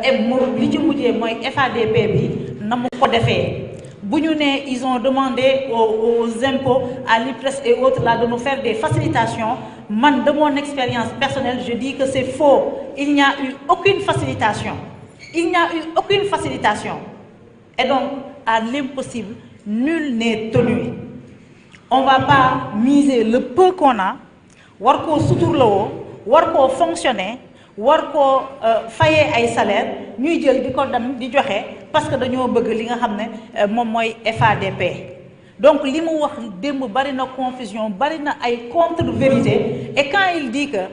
et li ci mujjee mooy FADP bi na mu ko defee bu ñu ne ils ont demandé aux impôts à l'IPRES et autres là de nous faire des facilitations man de mon expérience personnelle je dis que c'est faux il n'y a eu aucune facilitation et donc à l'impossible nul n'est tenu on va pas miser le peu qu'on a war koo suturlawoo war koo fonctionner war koo fayee ay salaire ñuy jël di ko dem di joxe parce que dañoo bëgg li nga xam ne moom mooy FADP donc li mu wax démb bari na confusion bari na ay contre-vérité et quand il dit que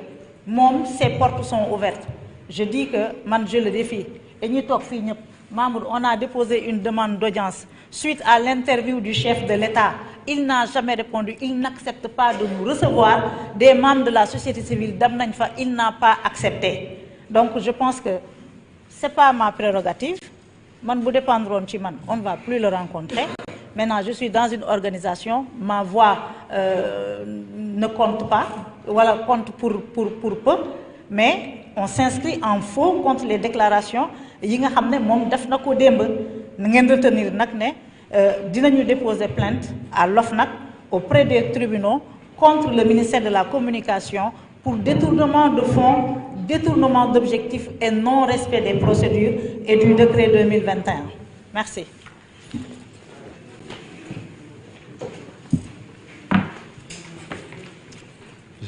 moom ses portes sont ouvertes je dis que man je le défie et ñi toog fii ñëpp Mamour on a déposé une demande d'audience suite à l'interview du chef de l'État il n'a jamais répondu il n'accepte pas de nous recevoir des membres de la société civile dem nañ fa il n'a pas accepté donc je pense que c'est pas ma prérogative man bu dépendroon ci man on ne va plus le rencontrer maintenant je suis dans une organisation ma voix ne compte pas voilà compte pour peu mais on s'inscrit en faux contre les déclarations yi nga xam ne moom def na ko démb na ngeen retenir nag ne dinañu déposer plainte à l'OFNAC auprès des tribunaux contre le ministère de la Communication pour détournement de fonds, détournement d'objectifs et non-respect des procédures et du décret 2021. Merci.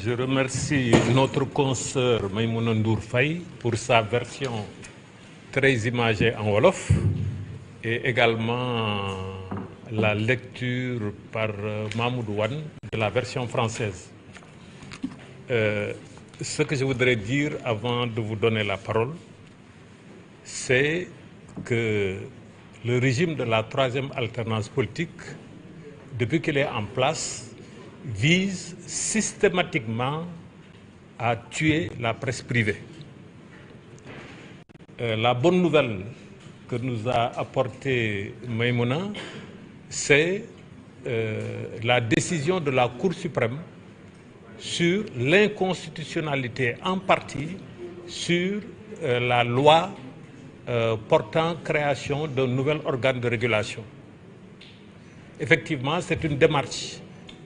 Je remercie notre consoeur Maïmouna Ndour Faye pour sa version très imagée en wolof et également la lecture par Mamoudou Wane de la version française. Ce que je voudrais dire avant de vous donner la parole, c'est que le régime de la troisième alternance politique, depuis qu'il est en place, vise systématiquement à tuer la presse privée. La bonne nouvelle que nous a apporté Maïmouna, c'est la décision de la Cour suprême sur l'inconstitutionnalité en partie sur la loi portant création d'un nouvel organe de régulation. Effectivement, c'est une démarche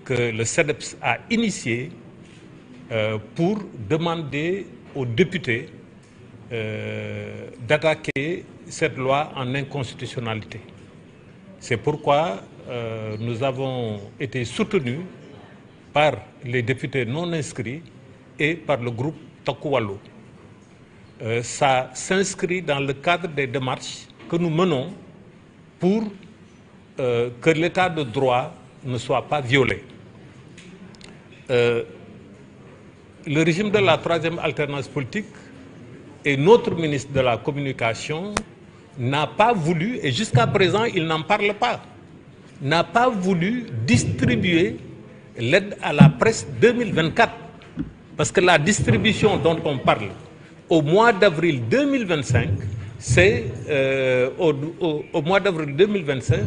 que le CEDEPS a initiée pour demander aux députés d'attaquer cette loi en inconstitutionnalité. C'est pourquoi nous avons été soutenus par les députés non inscrits et par le groupe Takku Wallu. Ça s'inscrit dans le cadre des démarches que nous menons pour que l'état de droit ne soit pas violé. Le régime de la troisième alternance politique et notre ministre de la Communication n'a pas voulu, et jusqu'à présent il n'en parle pas, n'a pas voulu distribuer l'aide à la presse 2024. Parce que la distribution dont on parle au mois d'avril 2025, c'est au mois d'avril 2025,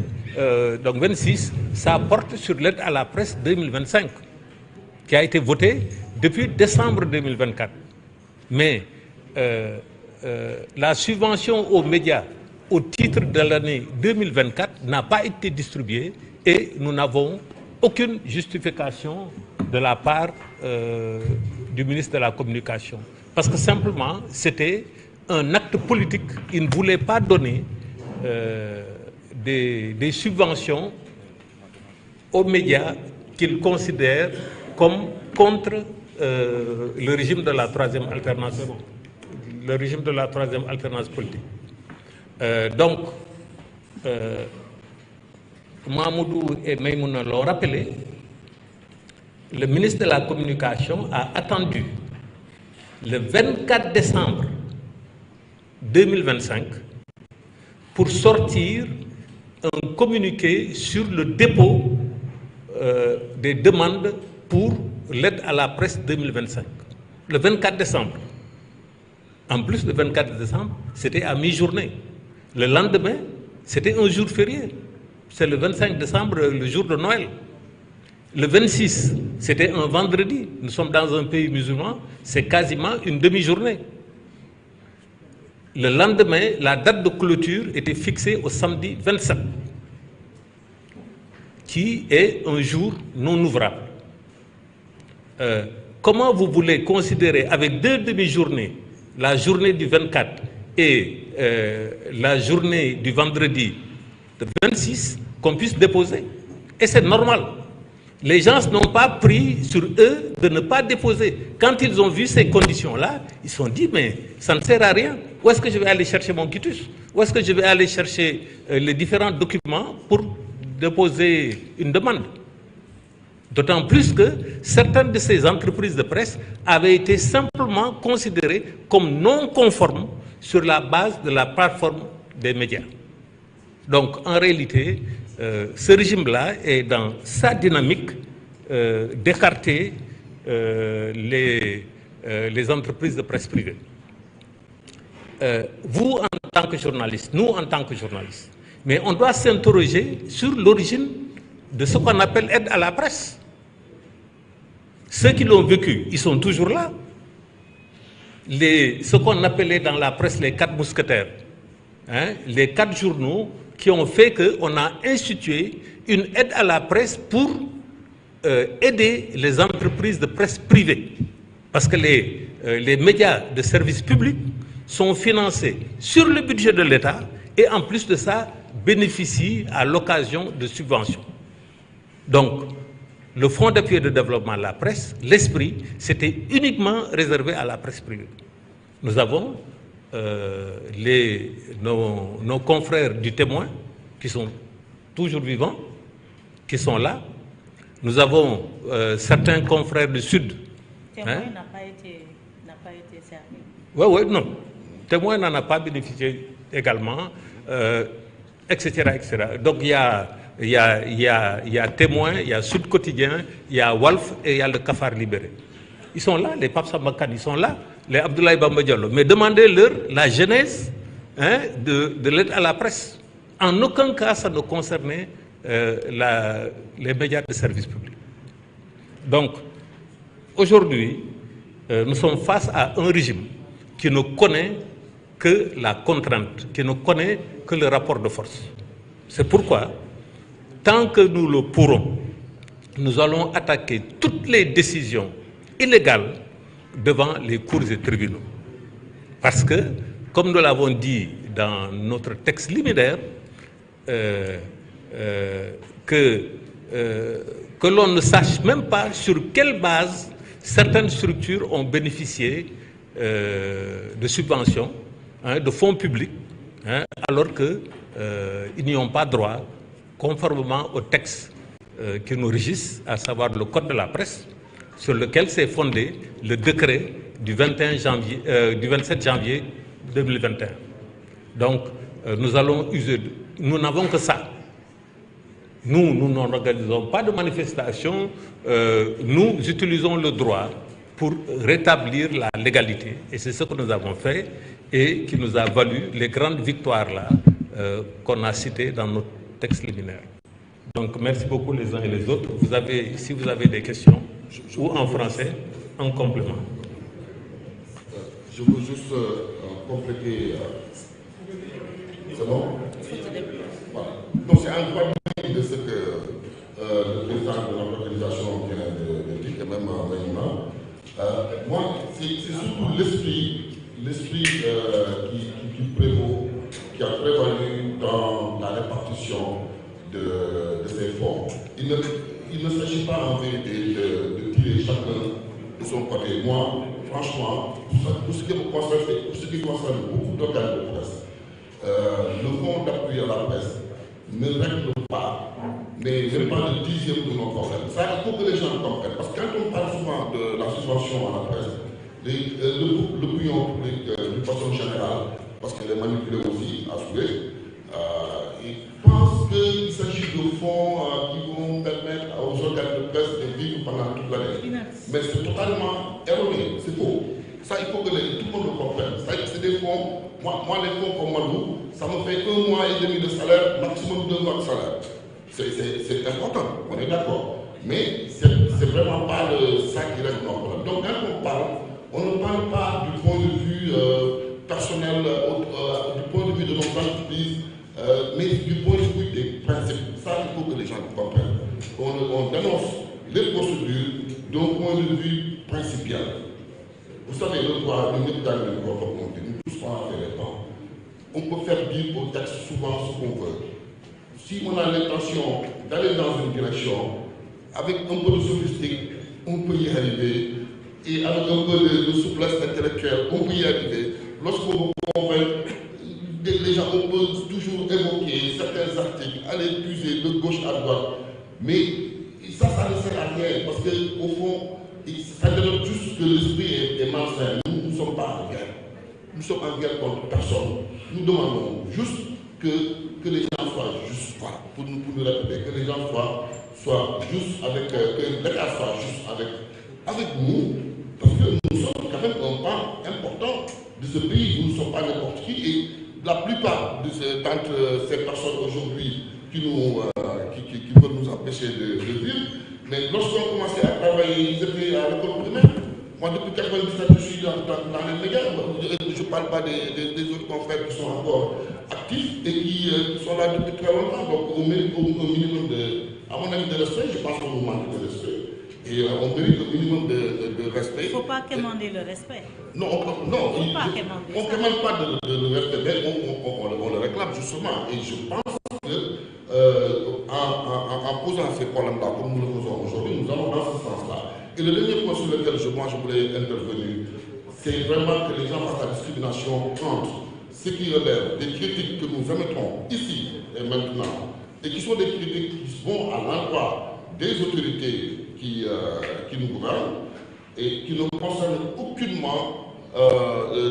donc 26, ça porte sur l'aide à la presse 2025, qui a été votée depuis décembre 2024. Mais la subvention aux médias au titre de l'année 2024 n'a pas été distribuée et nous n'avons aucune justification de la part du ministre de la Communication. Parce que simplement, c'était un acte politique. Il ne voulait pas donner des subventions aux médias qu'il considère comme contre le régime de la troisième alternance, le régime de la troisième alternance politique. Donc, Mamoudou et Maïmouna l'ont rappelé, le ministre de la Communication a attendu le 24 décembre 2025 pour sortir un communiqué sur le dépôt des demandes pour l'aide à la presse 2025. Le 24 décembre. En plus, le 24 décembre, c'était à mi-journée. Le lendemain, c'était un jour férié. C'est le 25 décembre, le jour de Noël. Le 26, c'était un vendredi. Nous sommes dans un pays musulman, c'est quasiment une demi-journée. Le lendemain, la date de clôture était fixée au samedi 27, qui est un jour non ouvrable. Comment vous voulez considérer avec 2 demi-journées, la journée du 24 et la journée du vendredi de 26, qu'on puisse déposer? Et c'est normal. Les gens n'ont pas pris sur eux de ne pas déposer. Quand ils ont vu ces conditions-là, ils se sont dit, mais ça ne sert à rien. Où est-ce que je vais aller chercher mon quitus? Où est-ce que je vais aller chercher les différents documents pour déposer une demande? D'autant plus que certaines de ces entreprises de presse avaient été simplement considérées comme non conformes sur la base de la plateforme des médias. Donc, en réalité, ce régime-là est dans sa dynamique d'écarter les entreprises de presse privée. Vous, en tant que journaliste, nous, en tant que journalistes, mais on doit s'interroger sur l'origine de ce qu'on appelle aide à la presse. Ceux qui l'ont vécu, ils sont toujours là. Ce qu'on appelait dans la presse les 4 mousquetaires, hein, les 4 journaux qui ont fait qu'on a institué une aide à la presse pour aider les entreprises de presse privées. Parce que les médias de service public sont financés sur le budget de l'État et en plus de ça, bénéficient à l'occasion de subventions. Donc, le Fonds d'appui et de développement de la presse, l'esprit, c'était uniquement réservé à la presse privée. Nous avons nos confrères du Témoin, qui sont toujours vivants, qui sont là. Nous avons certains confrères du Sud. Témoin n'a pas été servi. Oui, non. Témoin n'en a pas bénéficié également, etc., etc. Donc il y a Témoin, il y a Sud Quotidien, il y a Walf et il y a le Cafard Libéré. Ils sont là, les Pape Samba Kane, ils sont là, les Abdoulaye Bamba Diallo. Mais demandez-leur la genèse de l'aide à la presse. En aucun cas, ça ne concernait les médias de service public. Donc, aujourd'hui, nous sommes face à un régime qui ne connaît que la contrainte, qui ne connaît que le rapport de force. C'est pourquoi, tant que nous le pourrons, nous allons attaquer toutes les décisions illégales devant les cours et tribunaux. Parce que, comme nous l'avons dit dans notre texte liminaire, que l'on ne sache même pas sur quelle base certaines structures ont bénéficié de subventions, de fonds publics, alors qu'ils n'y ont pas droit, conformément au texte qui nous régissent, à savoir le Code de la presse, sur lequel s'est fondé le décret du 27 janvier 2021. Donc, nous allons user, nous n'avons que ça. Nous n'organisons pas de manifestation, nous utilisons le droit pour rétablir la légalité. Et c'est ce que nous avons fait et qui nous a valu les grandes victoires-là qu'on a citées dans notre texte liminaire. Donc, merci beaucoup les uns et les autres. Si vous avez des questions, ou en français, en complément. Je veux juste compléter. C'est bon? Voilà. Donc, c'est un point de ce que le président de l'organisation vient de dire, et même Maïma. Moi, c'est surtout l'esprit qui prévaut, qui a prévalu dans la répartition de ces fonds. Il ne s'agit pas en vérité de tirer chacun de son côté. Moi, franchement, pour ce qui concerne beaucoup d'organes de presse, le fonds d'appui à la presse ne règle part, mais même pas le 10e de nos problèmes. Ça, il faut que les gens comprennent. Parce que quand on parle souvent de la subvention à la presse, l'opinion publique d'une façon générale, parce qu'elle est manipulée aussi à souhait, ils pensent qu'il s'agit de fonds qui vont permettre aux organes de presse de vivre pendant toute l'année. Mais c'est totalement erroné, c'est faux. Ça, il faut que tout le monde le comprenne. C'est des fonds, moi les fonds comme Malou, ça me fait 1 mois et demi de salaire, maximum 2 mois de salaire. C'est important, on est d'accord. Mais c'est vraiment pas ça qui règle nos problèmes. Donc quand on ne parle pas du point de vue personnel, du point de vue de nos entreprises, mais du point de vue des principes. Ça, il faut que les gens comprennent. On dénonce les procédures d'un point de vue principiel. Vous savez, le droit, le métier nous tous on a fait les temps. On peut faire dire au texte souvent ce qu'on veut. Si on a l'intention d'aller dans une direction, avec un peu de sophistique, on peut y arriver. Et avec un peu de souplesse intellectuelle, on peut y arriver. Lorsqu'on vous convainc, les gens, on peut toujours évoquer certains articles, aller puiser de gauche à droite. Mais ça ne sert à rien, parce qu'au fond, ça dénote juste que l'esprit est malsain. Nous ne sommes pas en guerre. Nous sommes en guerre contre personne. Nous demandons juste que les gens soient justes, pour nous répéter, que les gens soient justes avec, que l'État soit juste avec nous, parce que nous sommes quand même un pan important de ce pays. Nous ne sommes pas n'importe qui, et la plupart d'entre ces personnes aujourd'hui qui veulent nous empêcher de vivre, mais lorsqu'on commençait à travailler, ils étaient à l'école primaire. Moi, depuis 1997, je suis dans les médias. Je ne parle pas des autres confrères qui sont encore actifs et qui sont là depuis très longtemps. Donc, on mérite au minimum à mon avis, de respect. Je pense qu'on nous manque de respect. Et on mérite au minimum de respect. Il ne faut pas quémander le respect. Non, on ne quémande pas de respect, mais on le réclame justement. Et je pense que en posant ces problèmes-là, comme nous le faisons aujourd'hui, nous allons dans ce sens-là. Et le dernier point sur lequel je voulais intervenir, c'est vraiment que les gens fassent la discrimination entre ce qui relève des critiques que nous émettons ici et maintenant, et qui sont des critiques qui vont à l'endroit des autorités qui nous gouvernent et qui ne concernent aucunement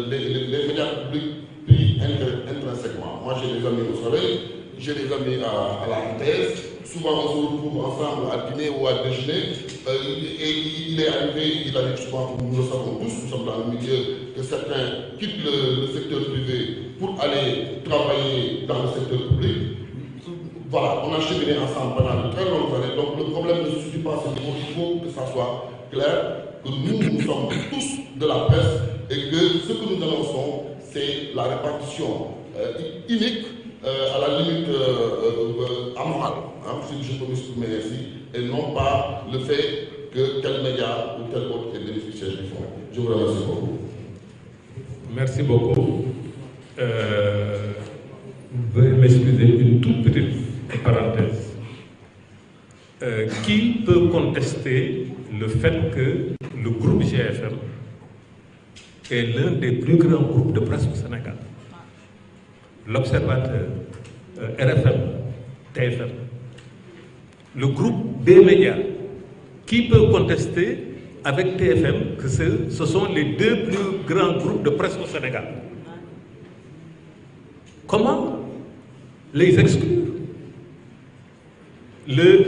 les médias publics pris intrinsèquement. Moi, j'ai des amis au soleil, j'ai des amis à la RTS. Souvent, on se retrouve ensemble à dîner ou à déjeuner. Et il est arrivé, il arrive souvent, nous le savons tous, nous sommes dans le milieu, que certains quittent le secteur privé pour aller travailler dans le secteur public. Voilà, on a cheminé ensemble pendant de très longues années. Donc, le problème ne suffit pas à ce niveau. Il faut que ça soit clair, que nous sommes tous de la presse et que ce que nous dénonçons, c'est la répartition unique, à la limite amorale, si je peux m'exprimer ainsi, et non pas le fait que tel média ou tel autre est bénéficiaire du fonds. Je vous remercie beaucoup. Merci beaucoup. Veuillez m'excuser une toute petite parenthèse. Qui peut contester le fait que le groupe GFM est l'un des plus grands groupes de presse au Sénégal? L'Observateur, RFM, TFM, le groupe des médias, qui peut contester avec TFM que ce sont les 2 plus grands groupes de presse au Sénégal? Comment les exclure? Le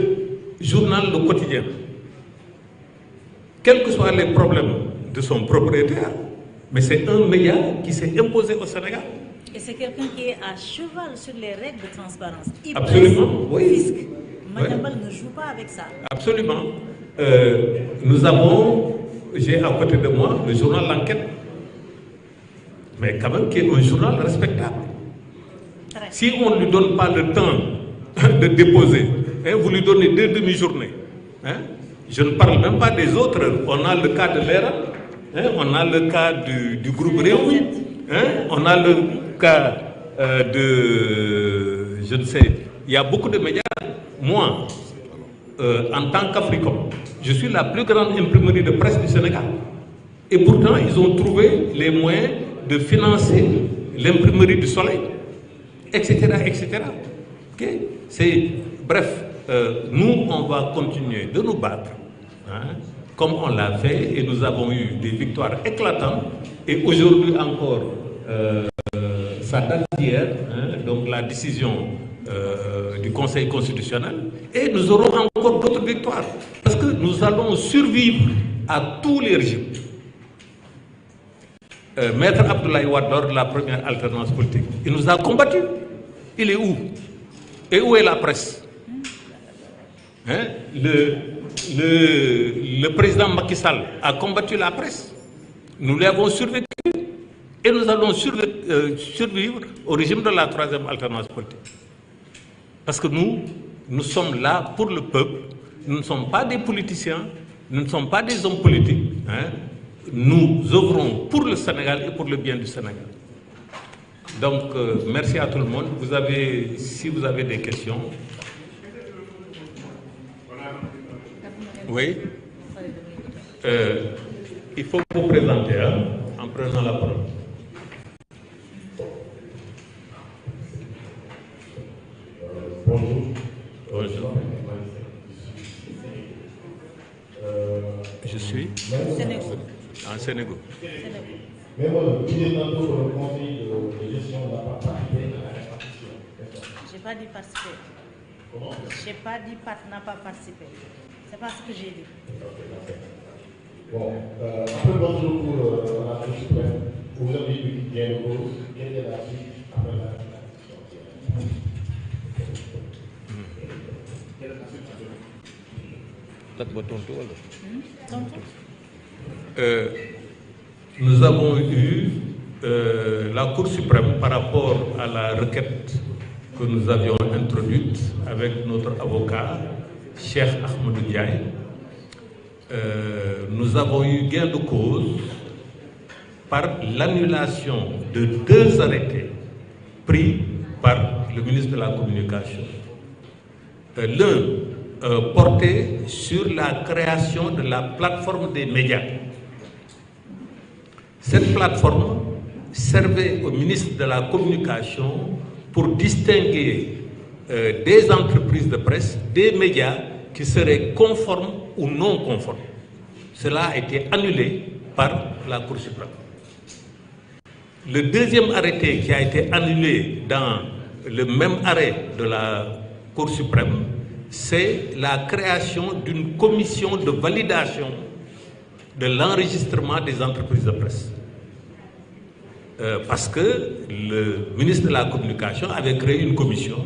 journal Le Quotidien, quels que soient les problèmes de son propriétaire, mais c'est un média qui s'est imposé au Sénégal. Et c'est quelqu'un qui est à cheval sur les règles de transparence. Absolument, oui. Madiambal ne joue pas avec ça. Absolument. J'ai à côté de moi le journal L'Enquête, mais quand même qui est un journal respectable. Si on ne lui donne pas le temps de déposer, vous lui donnez 2 demi-journées. Je ne parle même pas des autres. On a le cas de l'ERA, on a le cas du groupe Réumi, on a le cas je ne sais, il y a beaucoup de médias. Moi, en tant qu'Africom, je suis la plus grande imprimerie de presse du Sénégal. Et pourtant, ils ont trouvé les moyens de financer l'imprimerie du Soleil, etc., etc. Okay? Bref, nous, on va continuer de nous battre, hein, comme on l'a fait, et nous avons eu des victoires éclatantes. Et aujourd'hui encore, ça date d'hier, hein, donc la décision du Conseil constitutionnel, et nous aurons encore d'autres victoires. Parce que nous allons survivre à tous les régimes. Maître Abdoulaye Wade, lors de la première alternance politique, il nous a combattus. Il est où? Et où est la presse? Hein? Le président Macky Sall a combattu la presse. Nous lui avons survécu. Et nous allons survivre au régime de la troisième alternance politique. Parce que nous sommes là pour le peuple. Nous ne sommes pas des politiciens, nous ne sommes pas des hommes politiques. Hein? Nous œuvrons pour le Sénégal et pour le bien du Sénégal. Donc, merci à tout le monde. Si vous avez des questions. Oui. Il faut vous présenter, hein, en prenant la parole. Bonjour. Bonjour. Je suis en Sénégal. Mais voilà, vous dites tantôt que le conseil de gestion n'a pas participé à la répartition. Je n'ai pas dit participer. Comment? Je n'ai pas dit n'a pas participé. C'est pas ce que j'ai dit. Bon, après votre recours à la Cour suprême, vous avez eu gain de cause. Quelle est la suite après la répartition? Nous avons eu la Cour suprême par rapport à la requête que nous avions introduite avec notre avocat, Cheikh Ahmadou Ndiaye. Nous avons eu gain de cause par l'annulation de 2 arrêtés pris par le ministre de la Communication. L'un porté sur la création de la plateforme des médias. Cette plateforme servait au ministre de la Communication pour distinguer des entreprises de presse, des médias qui seraient conformes ou non conformes. Cela a été annulé par la Cour suprême. Le deuxième arrêté qui a été annulé dans le même arrêt de la Cour suprême, c'est la création d'une commission de validation de l'enregistrement des entreprises de presse. Parce que le ministre de la Communication avait créé une commission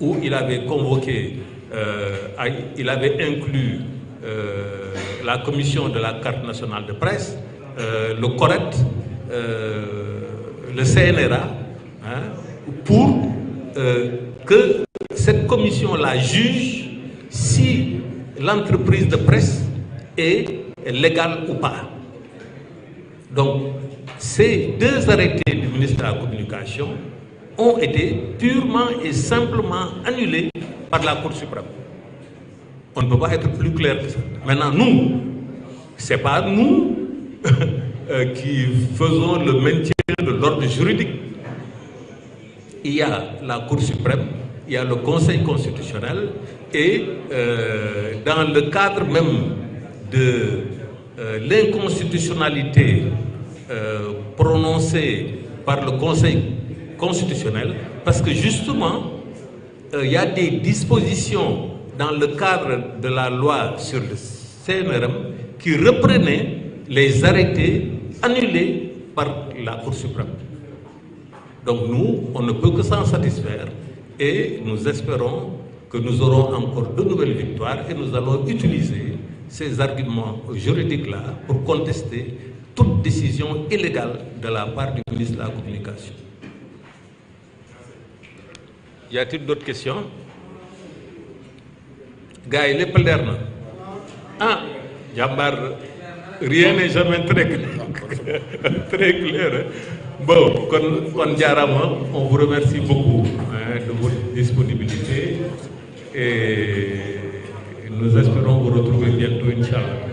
où il avait convoqué, il avait inclus la commission de la carte nationale de presse, le CORED, le CNRA, hein, pour que cette commission-là juge si l'entreprise de presse est légale ou pas. Donc, ces 2 arrêtés du ministre de la Communication ont été purement et simplement annulés par la Cour suprême. On ne peut pas être plus clair que ça. Maintenant, nous, ce n'est pas nous qui faisons le maintien de l'ordre juridique. Il y a la Cour suprême, il y a le Conseil constitutionnel et dans le cadre même de l'inconstitutionnalité prononcée par le Conseil constitutionnel, parce que justement, il y a des dispositions dans le cadre de la loi sur le CNRM qui reprenaient les arrêtés annulés par la Cour suprême. Donc nous, on ne peut que s'en satisfaire et nous espérons que nous aurons encore de nouvelles victoires et nous allons utiliser ces arguments juridiques-là pour contester toute décision illégale de la part du ministre de la Communication. Y a-t-il d'autres questions? Gars, il est clair. Ah, Jambar, rien n'est jamais très clair. Bon, on vous remercie beaucoup de votre disponibilité et nous espérons vous retrouver bientôt, Inch'Allah.